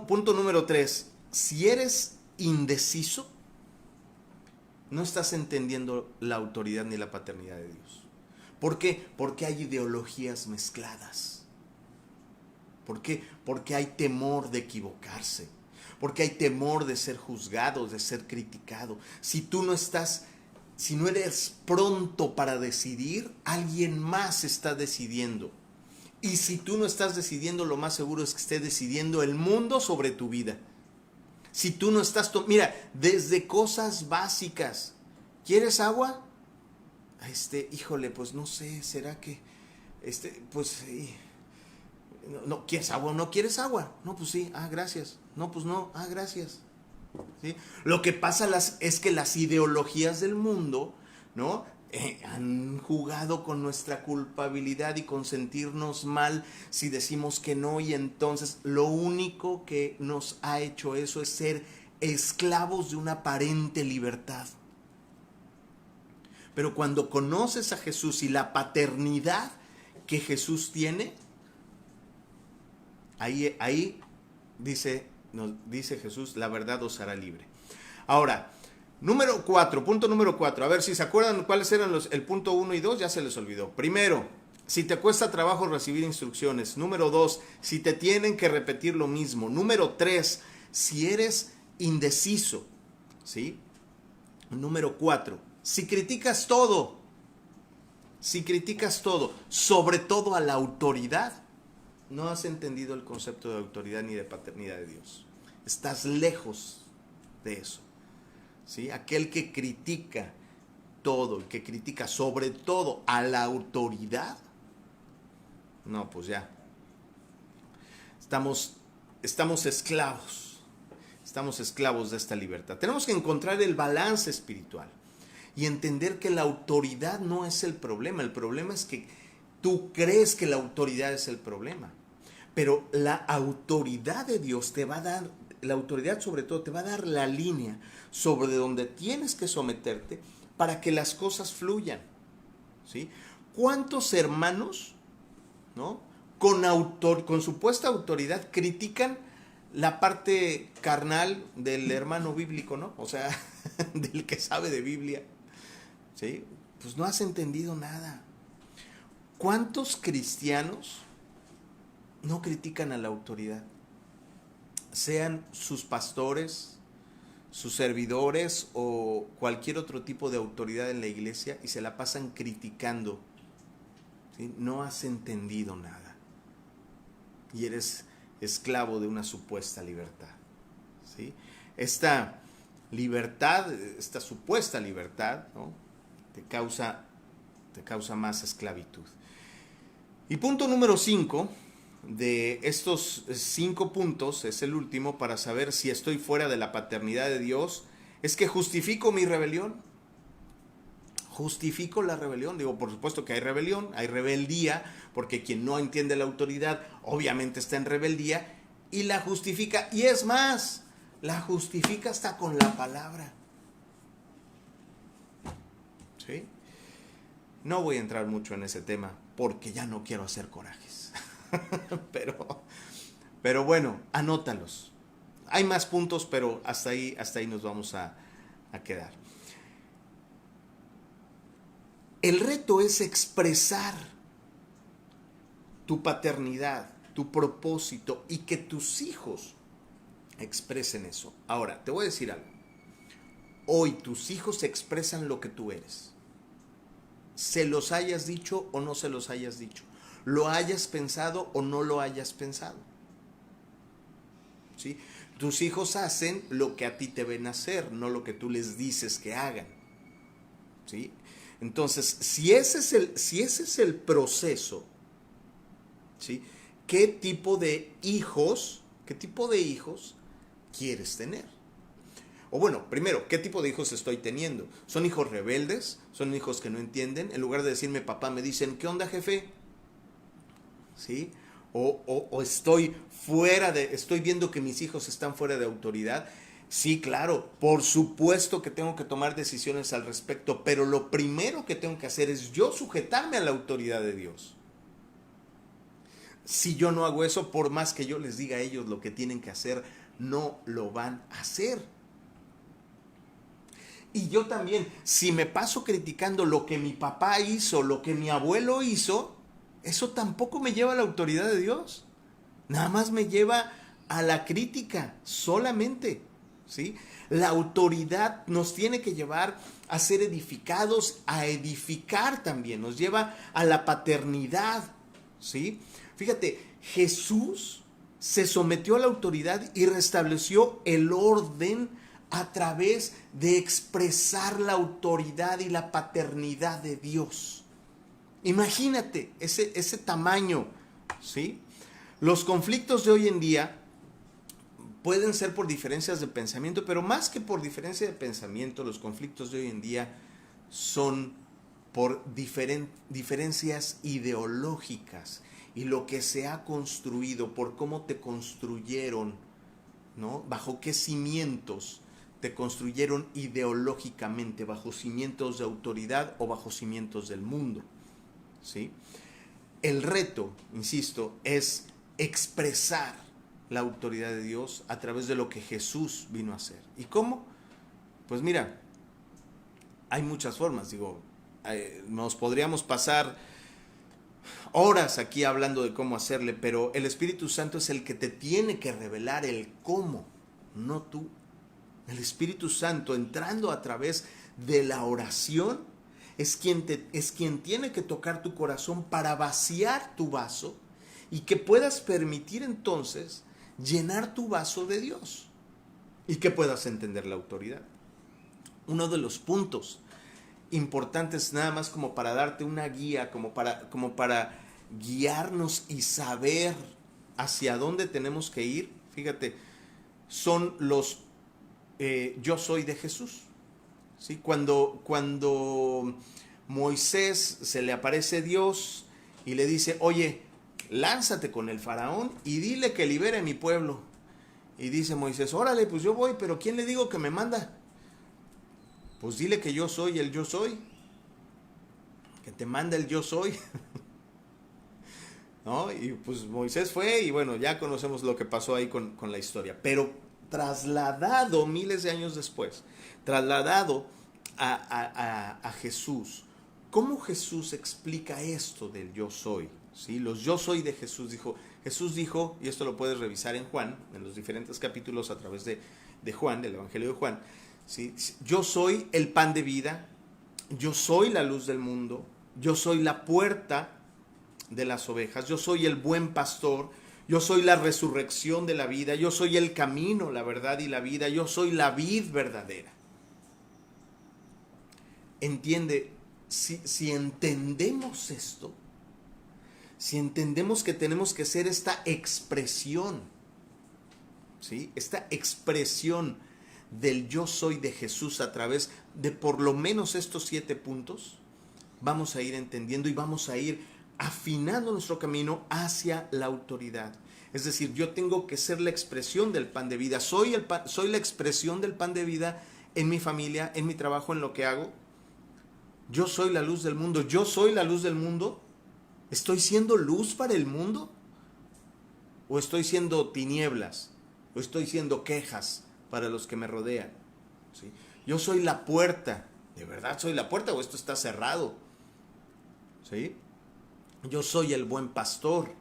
punto número 3, si eres indeciso, no estás entendiendo la autoridad ni la paternidad de Dios. ¿Por qué? Porque hay ideologías mezcladas. ¿Por qué? Porque hay temor de equivocarse. Porque hay temor de ser juzgado, de ser criticado. Si no eres pronto para decidir, alguien más está decidiendo. Y si tú no estás decidiendo, lo más seguro es que esté decidiendo el mundo sobre tu vida. Si tú no estás... Mira, desde cosas básicas. ¿Quieres agua? Híjole, pues no sé, ¿será que... pues sí... No, ¿quieres agua o no quieres agua? No, pues sí, gracias. No, pues no, gracias. ¿Sí? Lo que pasa es que las ideologías del mundo, ¿no? Han jugado con nuestra culpabilidad y con sentirnos mal si decimos que no, y entonces lo único que nos ha hecho eso es ser esclavos de una aparente libertad. Pero cuando conoces a Jesús y la paternidad que Jesús tiene, ahí nos dice Jesús, la verdad os hará libre. Ahora, punto número 4, a ver si se acuerdan cuáles eran el punto 1 y 2, ya se les olvidó. Primero, si te cuesta trabajo recibir instrucciones. Número 2, si te tienen que repetir lo mismo. Número 3, si eres indeciso. ¿Sí? Número 4, si criticas todo, sobre todo a la autoridad, no has entendido el concepto de autoridad ni de paternidad de Dios. Estás lejos de eso. ¿Sí? Aquel que critica todo, el que critica sobre todo a la autoridad, no, pues ya. Estamos esclavos. Estamos esclavos de esta libertad. Tenemos que encontrar el balance espiritual y entender que la autoridad no es el problema. El problema es que tú crees que la autoridad es el problema. Pero la autoridad de Dios te va a dar, la autoridad sobre todo te va a dar la línea sobre donde tienes que someterte para que las cosas fluyan. ¿Sí? ¿Cuántos hermanos, ¿no? con supuesta autoridad critican la parte carnal del hermano bíblico, ¿no? O sea, del que sabe de Biblia. ¿Sí? Pues no has entendido nada. ¿Cuántos cristianos no critican a la autoridad? Sean sus pastores, sus servidores o cualquier otro tipo de autoridad en la iglesia, y se la pasan criticando. ¿Sí? No has entendido nada. Y eres esclavo de una supuesta libertad. ¿Sí? Esta libertad, esta supuesta libertad, ¿no? te causa más esclavitud. Y punto número 5, de estos 5 puntos, es el último para saber si estoy fuera de la paternidad de Dios, es que justifico mi rebelión. Justifico la rebelión. Digo, por supuesto que hay rebelión, hay rebeldía, porque quien no entiende la autoridad obviamente está en rebeldía y la justifica. Y es más, la justifica hasta con la palabra. ¿Sí? No voy a entrar mucho en ese tema porque ya no quiero hacer corajes. pero bueno, anótalos. Hay más puntos, pero hasta ahí nos vamos a quedar. El reto es expresar tu paternidad, tu propósito, y que tus hijos expresen eso. Ahora, te voy a decir algo. Hoy tus hijos expresan lo que tú eres. Se los hayas dicho o no se los hayas dicho. Lo hayas pensado o no lo hayas pensado. ¿Sí? Tus hijos hacen lo que a ti te ven hacer, no lo que tú les dices que hagan. ¿Sí? Entonces, si ese es el proceso, ¿sí? ¿Qué tipo de hijos quieres tener? O bueno, primero, ¿qué tipo de hijos estoy teniendo? ¿Son hijos rebeldes? ¿Son hijos que no entienden? En lugar de decirme papá, me dicen, ¿qué onda, jefe? ¿Sí? o estoy viendo que mis hijos están fuera de autoridad. Sí, claro, por supuesto que tengo que tomar decisiones al respecto, pero lo primero que tengo que hacer es yo sujetarme a la autoridad de Dios. Si yo no hago eso, por más que yo les diga a ellos lo que tienen que hacer, no lo van a hacer. Y yo también, si me paso criticando lo que mi papá hizo, lo que mi abuelo hizo, eso tampoco me lleva a la autoridad de Dios. Nada más me lleva a la crítica, solamente, ¿sí? La autoridad nos tiene que llevar a ser edificados, a edificar también, nos lleva a la paternidad, ¿sí? Fíjate, Jesús se sometió a la autoridad y restableció el orden a través de expresar la autoridad y la paternidad de Dios. Imagínate ese tamaño, ¿sí? Los conflictos de hoy en día pueden ser por diferencias de pensamiento, pero más que por diferencia de pensamiento, los conflictos de hoy en día son por diferencias ideológicas y lo que se ha construido, por cómo te construyeron, ¿no? Bajo qué cimientos te construyeron ideológicamente, bajo cimientos de autoridad o bajo cimientos del mundo, ¿sí? El reto, insisto, es expresar la autoridad de Dios a través de lo que Jesús vino a hacer. ¿Y cómo? Pues mira, hay muchas formas, nos podríamos pasar horas aquí hablando de cómo hacerle, pero el Espíritu Santo es el que te tiene que revelar el cómo, no tú. El Espíritu Santo, entrando a través de la oración, es quien tiene que tocar tu corazón para vaciar tu vaso y que puedas permitir entonces llenar tu vaso de Dios y que puedas entender la autoridad. Uno de los puntos importantes, nada más como para darte una guía, como para guiarnos y saber hacia dónde tenemos que ir, fíjate, son los yo soy de Jesús, ¿sí? Cuando Moisés se le aparece Dios y le dice, oye, lánzate con el faraón y dile que libere a mi pueblo. Y dice Moisés, órale, pues yo voy, pero ¿quién le digo que me manda? Pues dile que yo soy el yo soy, que te manda el yo soy. ¿No? Y pues Moisés fue y bueno, ya conocemos lo que pasó ahí con la historia. Pero trasladado miles de años después, trasladado a Jesús, ¿cómo Jesús explica esto del yo soy? ¿Sí? Los yo soy de Jesús dijo, y esto lo puedes revisar en Juan, en los diferentes capítulos a través de Juan, del Evangelio de Juan, ¿sí? Yo soy el pan de vida, yo soy la luz del mundo, yo soy la puerta de las ovejas, yo soy el buen pastor, yo soy la resurrección de la vida, yo soy el camino, la verdad y la vida, yo soy la vid verdadera. Entiende, si entendemos esto, si entendemos que tenemos que ser esta expresión, ¿sí? Esta expresión del yo soy de Jesús a través de por lo menos estos 7 puntos, vamos a ir entendiendo y vamos a ir afinando nuestro camino hacia la autoridad. Es decir, yo tengo que ser la expresión del pan de vida. Soy la expresión del pan de vida en mi familia, en mi trabajo, en lo que hago. Yo soy la luz del mundo. Yo soy la luz del mundo. ¿Estoy siendo luz para el mundo? ¿O estoy siendo tinieblas? ¿O estoy siendo quejas para los que me rodean? ¿Sí? Yo soy la puerta. ¿De verdad soy la puerta o esto está cerrado? ¿Sí? Yo soy el buen pastor.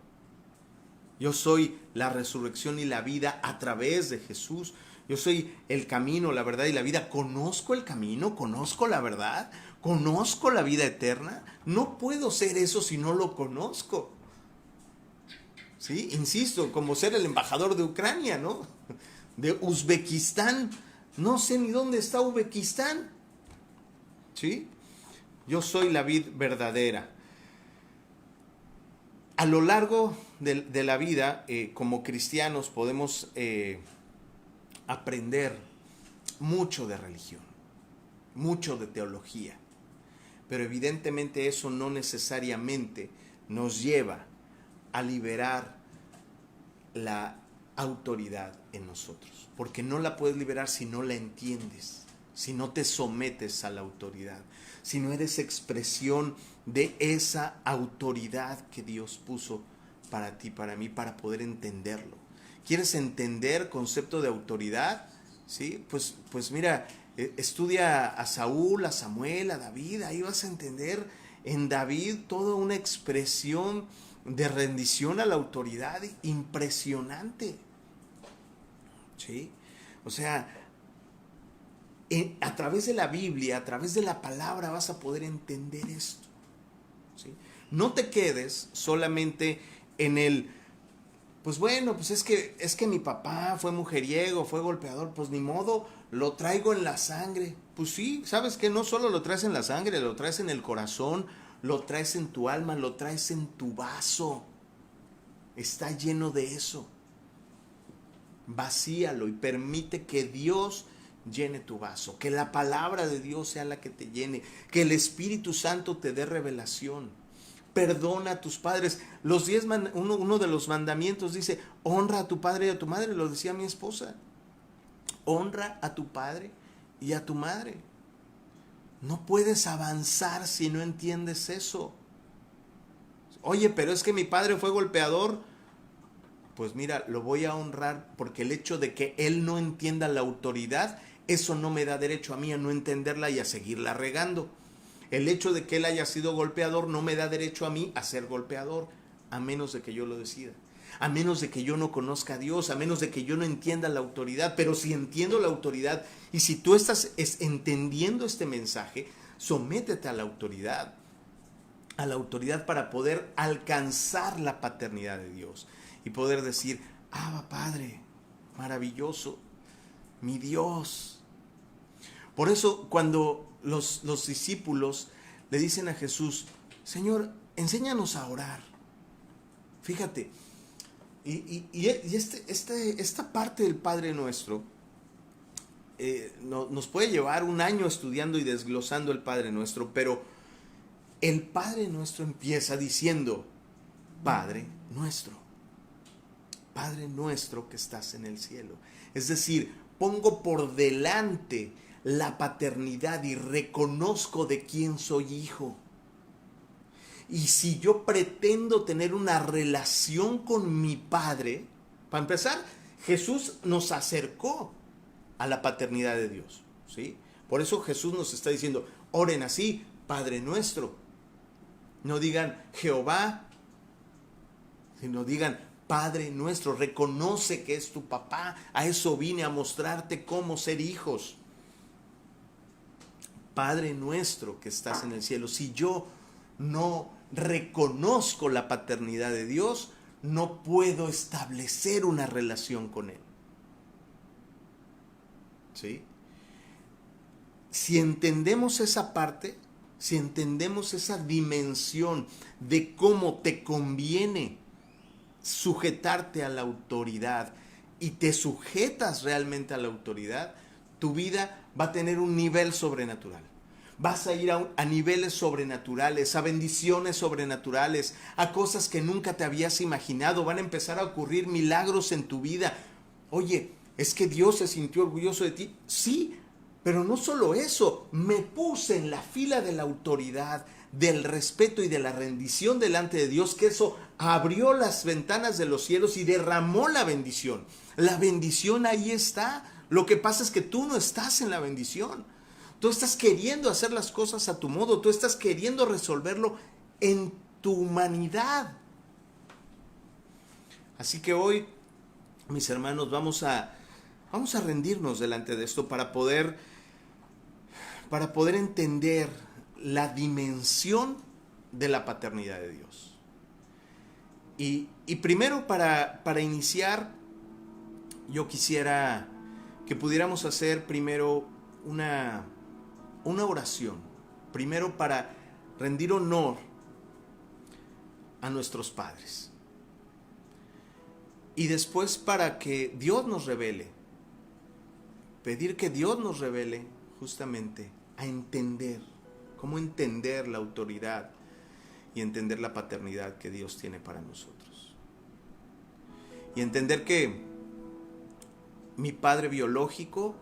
Yo soy la resurrección y la vida a través de Jesús. Yo soy el camino, la verdad y la vida. ¿Conozco el camino? ¿Conozco la verdad? ¿Conozco la vida eterna? No puedo ser eso si no lo conozco. ¿Sí? Insisto, como ser el embajador de Ucrania, ¿no? De Uzbekistán. No sé ni dónde está Uzbekistán. ¿Sí? Yo soy la vid verdadera. A lo largo de la vida, como cristianos, podemos aprender mucho de religión, mucho de teología, pero evidentemente eso no necesariamente nos lleva a liberar la autoridad en nosotros, porque no la puedes liberar si no la entiendes, si no te sometes a la autoridad, si no eres expresión de esa autoridad que Dios puso para ti, para mí, para poder entenderlo. ¿Quieres entender concepto de autoridad? ¿Sí? Pues mira, estudia a Saúl, a Samuel, a David, ahí vas a entender en David toda una expresión de rendición a la autoridad impresionante. ¿Sí? O sea, a través de la Biblia, a través de la palabra vas a poder entender esto. ¿Sí? No te quedes solamente en el, pues bueno, pues es que mi papá fue mujeriego, fue golpeador, pues ni modo, lo traigo en la sangre. Pues sí, ¿sabes qué? No solo lo traes en la sangre, lo traes en el corazón, lo traes en tu alma, lo traes en tu vaso. Está lleno de eso. Vacíalo y permite que Dios llene tu vaso, que la palabra de Dios sea la que te llene, que el Espíritu Santo te dé revelación. Perdona a tus padres. Uno de los mandamientos dice, honra a tu padre y a tu madre, lo decía mi esposa. Honra a tu padre y a tu madre. No puedes avanzar si no entiendes eso. Oye, pero es que mi padre fue golpeador. Pues mira, lo voy a honrar porque el hecho de que él no entienda la autoridad, eso no me da derecho a mí a no entenderla y a seguirla regando. El hecho de que él haya sido golpeador no me da derecho a mí a ser golpeador, a menos de que yo lo decida, a menos de que yo no conozca a Dios, a menos de que yo no entienda la autoridad. Pero si entiendo la autoridad y si tú estás entendiendo este mensaje, sométete a la autoridad para poder alcanzar la paternidad de Dios y poder decir, Abba Padre, maravilloso, mi Dios. Por eso cuando los discípulos le dicen a Jesús, Señor, enséñanos a orar. Fíjate, esta parte del Padre Nuestro nos puede llevar un año estudiando y desglosando el Padre Nuestro, pero el Padre Nuestro empieza diciendo, Padre Nuestro que estás en el cielo. Es decir, pongo por delante la paternidad y reconozco de quién soy hijo. Y si yo pretendo tener una relación con mi Padre, para empezar, Jesús nos acercó a la paternidad de Dios, ¿sí? Por eso Jesús nos está diciendo, oren así, Padre Nuestro. No digan Jehová, sino digan Padre Nuestro. Reconoce que es tu papá. A eso vine, a mostrarte cómo ser hijos. Padre Nuestro que estás en el cielo. Si yo no reconozco la paternidad de Dios, no puedo establecer una relación con Él. ¿Sí? Si entendemos esa parte, si entendemos esa dimensión de cómo te conviene sujetarte a la autoridad y te sujetas realmente a la autoridad, tu vida va a tener un nivel sobrenatural. Vas a ir a niveles sobrenaturales, a bendiciones sobrenaturales, a cosas que nunca te habías imaginado. Van a empezar a ocurrir milagros en tu vida. Oye, ¿es que Dios se sintió orgulloso de ti? Sí, pero no solo eso. Me puse en la fila de la autoridad, del respeto y de la rendición delante de Dios, que eso abrió las ventanas de los cielos y derramó la bendición. La bendición ahí está. Lo que pasa es que tú no estás en la bendición. Tú estás queriendo hacer las cosas a tu modo. Tú estás queriendo resolverlo en tu humanidad. Así que hoy, mis hermanos, vamos a rendirnos delante de esto para poder entender la dimensión de la paternidad de Dios. Y primero para iniciar, yo quisiera que pudiéramos hacer primero una oración. Primero para rendir honor a nuestros padres. Y después para que Dios nos revele. Pedir que Dios nos revele justamente a entender. Cómo entender la autoridad y entender la paternidad que Dios tiene para nosotros. y entender que mi padre biológico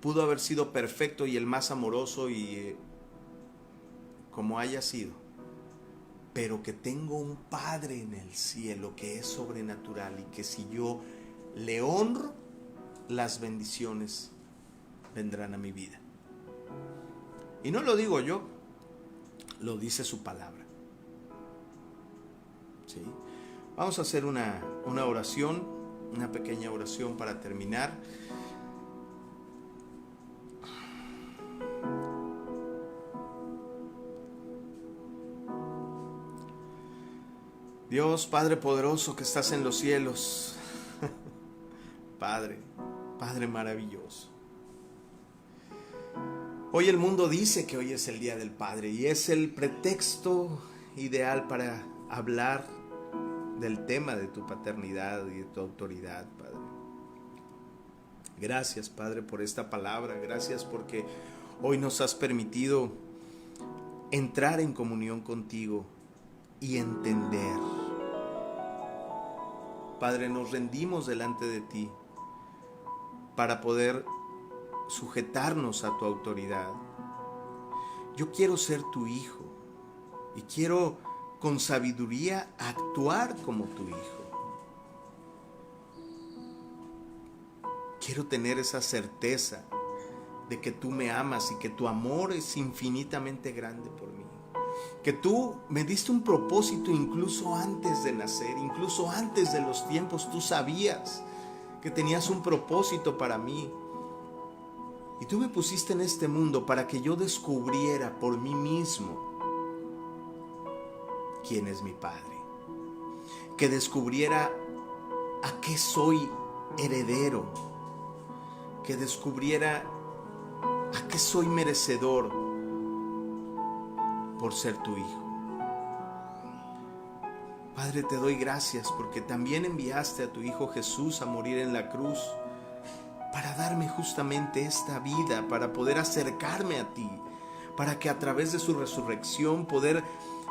pudo haber sido perfecto y el más amoroso y como haya sido, pero que tengo un Padre en el cielo que es sobrenatural y que si yo le honro, las bendiciones vendrán a mi vida. Y no lo digo yo, lo dice su palabra. ¿Sí? Vamos a hacer una oración, una pequeña oración para terminar. Dios, Padre poderoso que estás en los cielos, Padre maravilloso. Hoy el mundo dice que hoy es el Día del Padre y es el pretexto ideal para hablar del tema de tu paternidad y de tu autoridad, Padre. Gracias, Padre, por esta palabra. Gracias porque hoy nos has permitido entrar en comunión contigo y entender. Padre, nos rendimos delante de ti para poder sujetarnos a tu autoridad. Yo quiero ser tu hijo y quiero con sabiduría actuar como tu hijo. Quiero tener esa certeza de que tú me amas y que tu amor es infinitamente grande por mí. Que tú me diste un propósito incluso antes de nacer, incluso antes de los tiempos. Tú sabías que tenías un propósito para mí. Y tú me pusiste en este mundo para que yo descubriera por mí mismo quién es mi Padre. Que descubriera a qué soy heredero. Que descubriera a qué soy merecedor por ser tu hijo. Padre, te doy gracias porque también enviaste a tu Hijo Jesús a morir en la cruz para darme justamente esta vida, para poder acercarme a ti, para que a través de su resurrección poder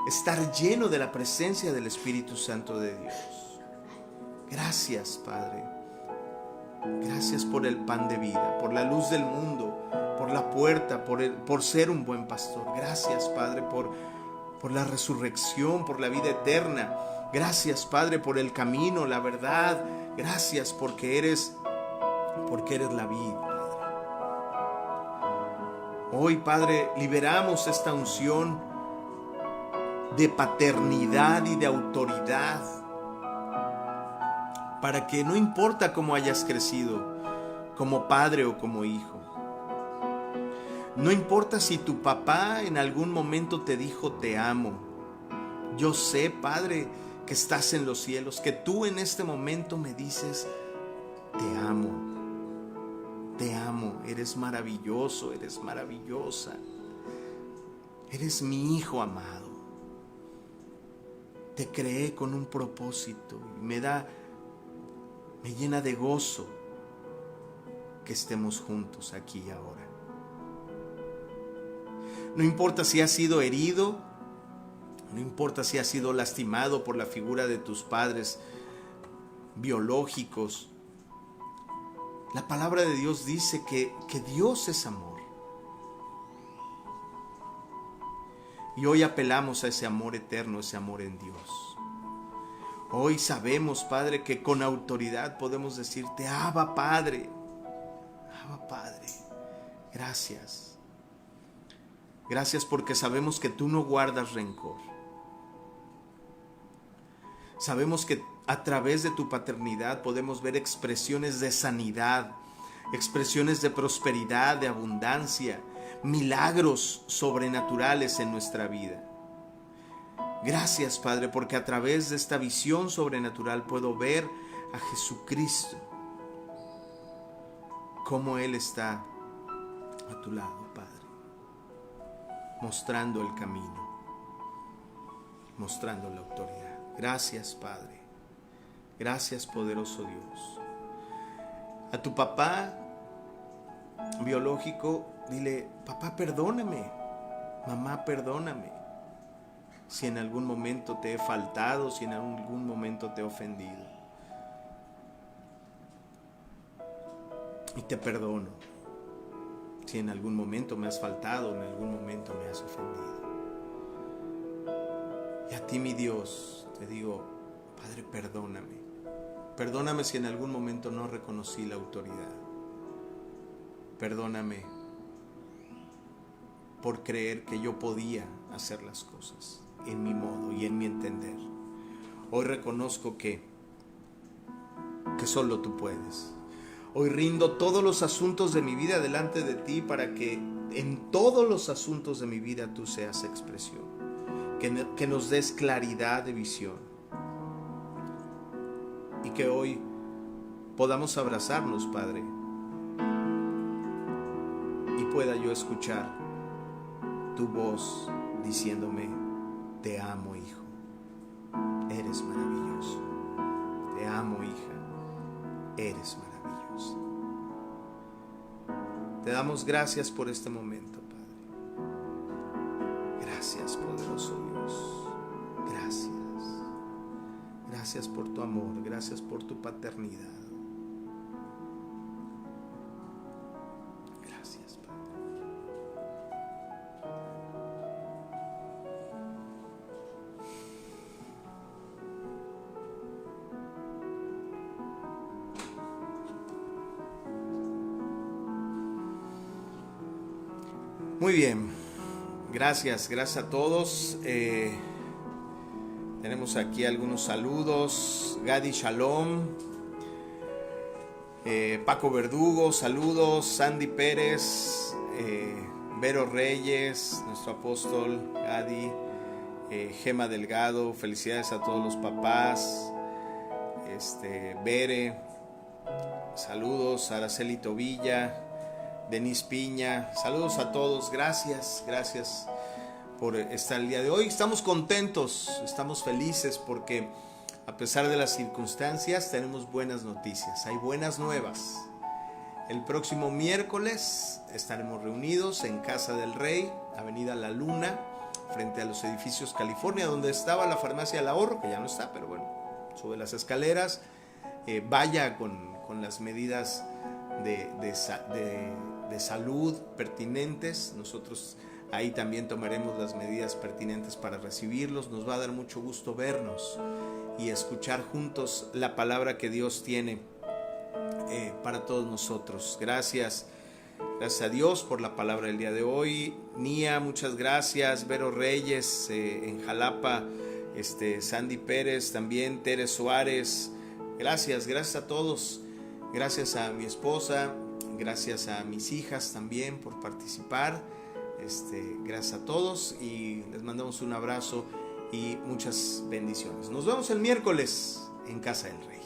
estar lleno de la presencia del Espíritu Santo de Dios. Gracias, Padre. Gracias por el pan de vida, por la luz del mundo, por la puerta, por ser un buen pastor. Gracias, Padre, por la resurrección, por la vida eterna. Gracias, Padre, por el camino, la verdad. Gracias porque eres la vida, Padre. Hoy, Padre, liberamos esta unción de paternidad y de autoridad para que no importa cómo hayas crecido, como padre o como hijo. No importa si tu papá en algún momento te dijo te amo. Yo sé, Padre, que estás en los cielos, que tú en este momento me dices te amo. Te amo, eres maravilloso, eres maravillosa. Eres mi hijo amado. Te creé con un propósito y me llena de gozo que estemos juntos aquí y ahora. No importa si has sido herido, no importa si has sido lastimado por la figura de tus padres biológicos. La palabra de Dios dice que Dios es amor. Y hoy apelamos a ese amor eterno, ese amor en Dios. Hoy sabemos, Padre, que con autoridad podemos decirte, Abba, Padre. Abba, Padre. Gracias. Gracias porque sabemos que tú no guardas rencor. Sabemos que a través de tu paternidad podemos ver expresiones de sanidad, expresiones de prosperidad, de abundancia, milagros sobrenaturales en nuestra vida. Gracias, Padre, porque a través de esta visión sobrenatural puedo ver a Jesucristo, cómo Él está a tu lado, Padre, mostrando el camino, mostrando la autoridad. Gracias, Padre. Gracias, poderoso Dios. A tu papá biológico, dile, papá, perdóname. Mamá, perdóname. si en algún momento te he faltado, si en algún momento te he ofendido. Y te perdono si en algún momento me has faltado, en algún momento me has ofendido. Y a ti, mi Dios, te digo, Padre, perdóname. Perdóname si en algún momento no reconocí la autoridad. Perdóname por creer que yo podía hacer las cosas en mi modo y en mi entender. Hoy reconozco que solo tú puedes. Hoy rindo todos los asuntos de mi vida delante de ti para que en todos los asuntos de mi vida tú seas expresión. Que nos des claridad de visión. Y que hoy podamos abrazarnos, Padre. Y pueda yo escuchar tu voz diciéndome: te amo, hijo. Eres maravilloso. Te amo, hija. Eres maravilloso. Te damos gracias por este momento, Padre. Gracias, poderoso Dios. Gracias. Gracias por tu amor. Gracias por tu paternidad. Gracias, Padre. Muy bien, gracias a todos. Tenemos aquí algunos saludos. Gadi Shalom, Paco Verdugo, saludos. Sandy Pérez, Vero Reyes, nuestro apóstol Gadi, Gema Delgado, felicidades a todos los papás. Bere, saludos. Araceli Tobilla, Denise Piña, saludos a todos, gracias por estar el día de hoy. Estamos contentos, estamos felices porque a pesar de las circunstancias tenemos buenas noticias, hay buenas nuevas. El próximo miércoles estaremos reunidos en Casa del Rey, Avenida La Luna, frente a los edificios California, donde estaba la farmacia del ahorro, que ya no está, pero bueno, sube las escaleras, vaya con las medidas de salud pertinentes. Nosotros ahí también tomaremos las medidas pertinentes para recibirlos. Nos va a dar mucho gusto vernos y escuchar juntos la palabra que Dios tiene para todos nosotros. Gracias a Dios por la palabra del día de hoy. Nia, muchas gracias. Vero Reyes en Jalapa, Sandy Pérez también, Tere Suárez, gracias a todos. Gracias a mi esposa, gracias a mis hijas también por participar. Gracias a todos y les mandamos un abrazo y muchas bendiciones. Nos vemos el miércoles en Casa del Rey.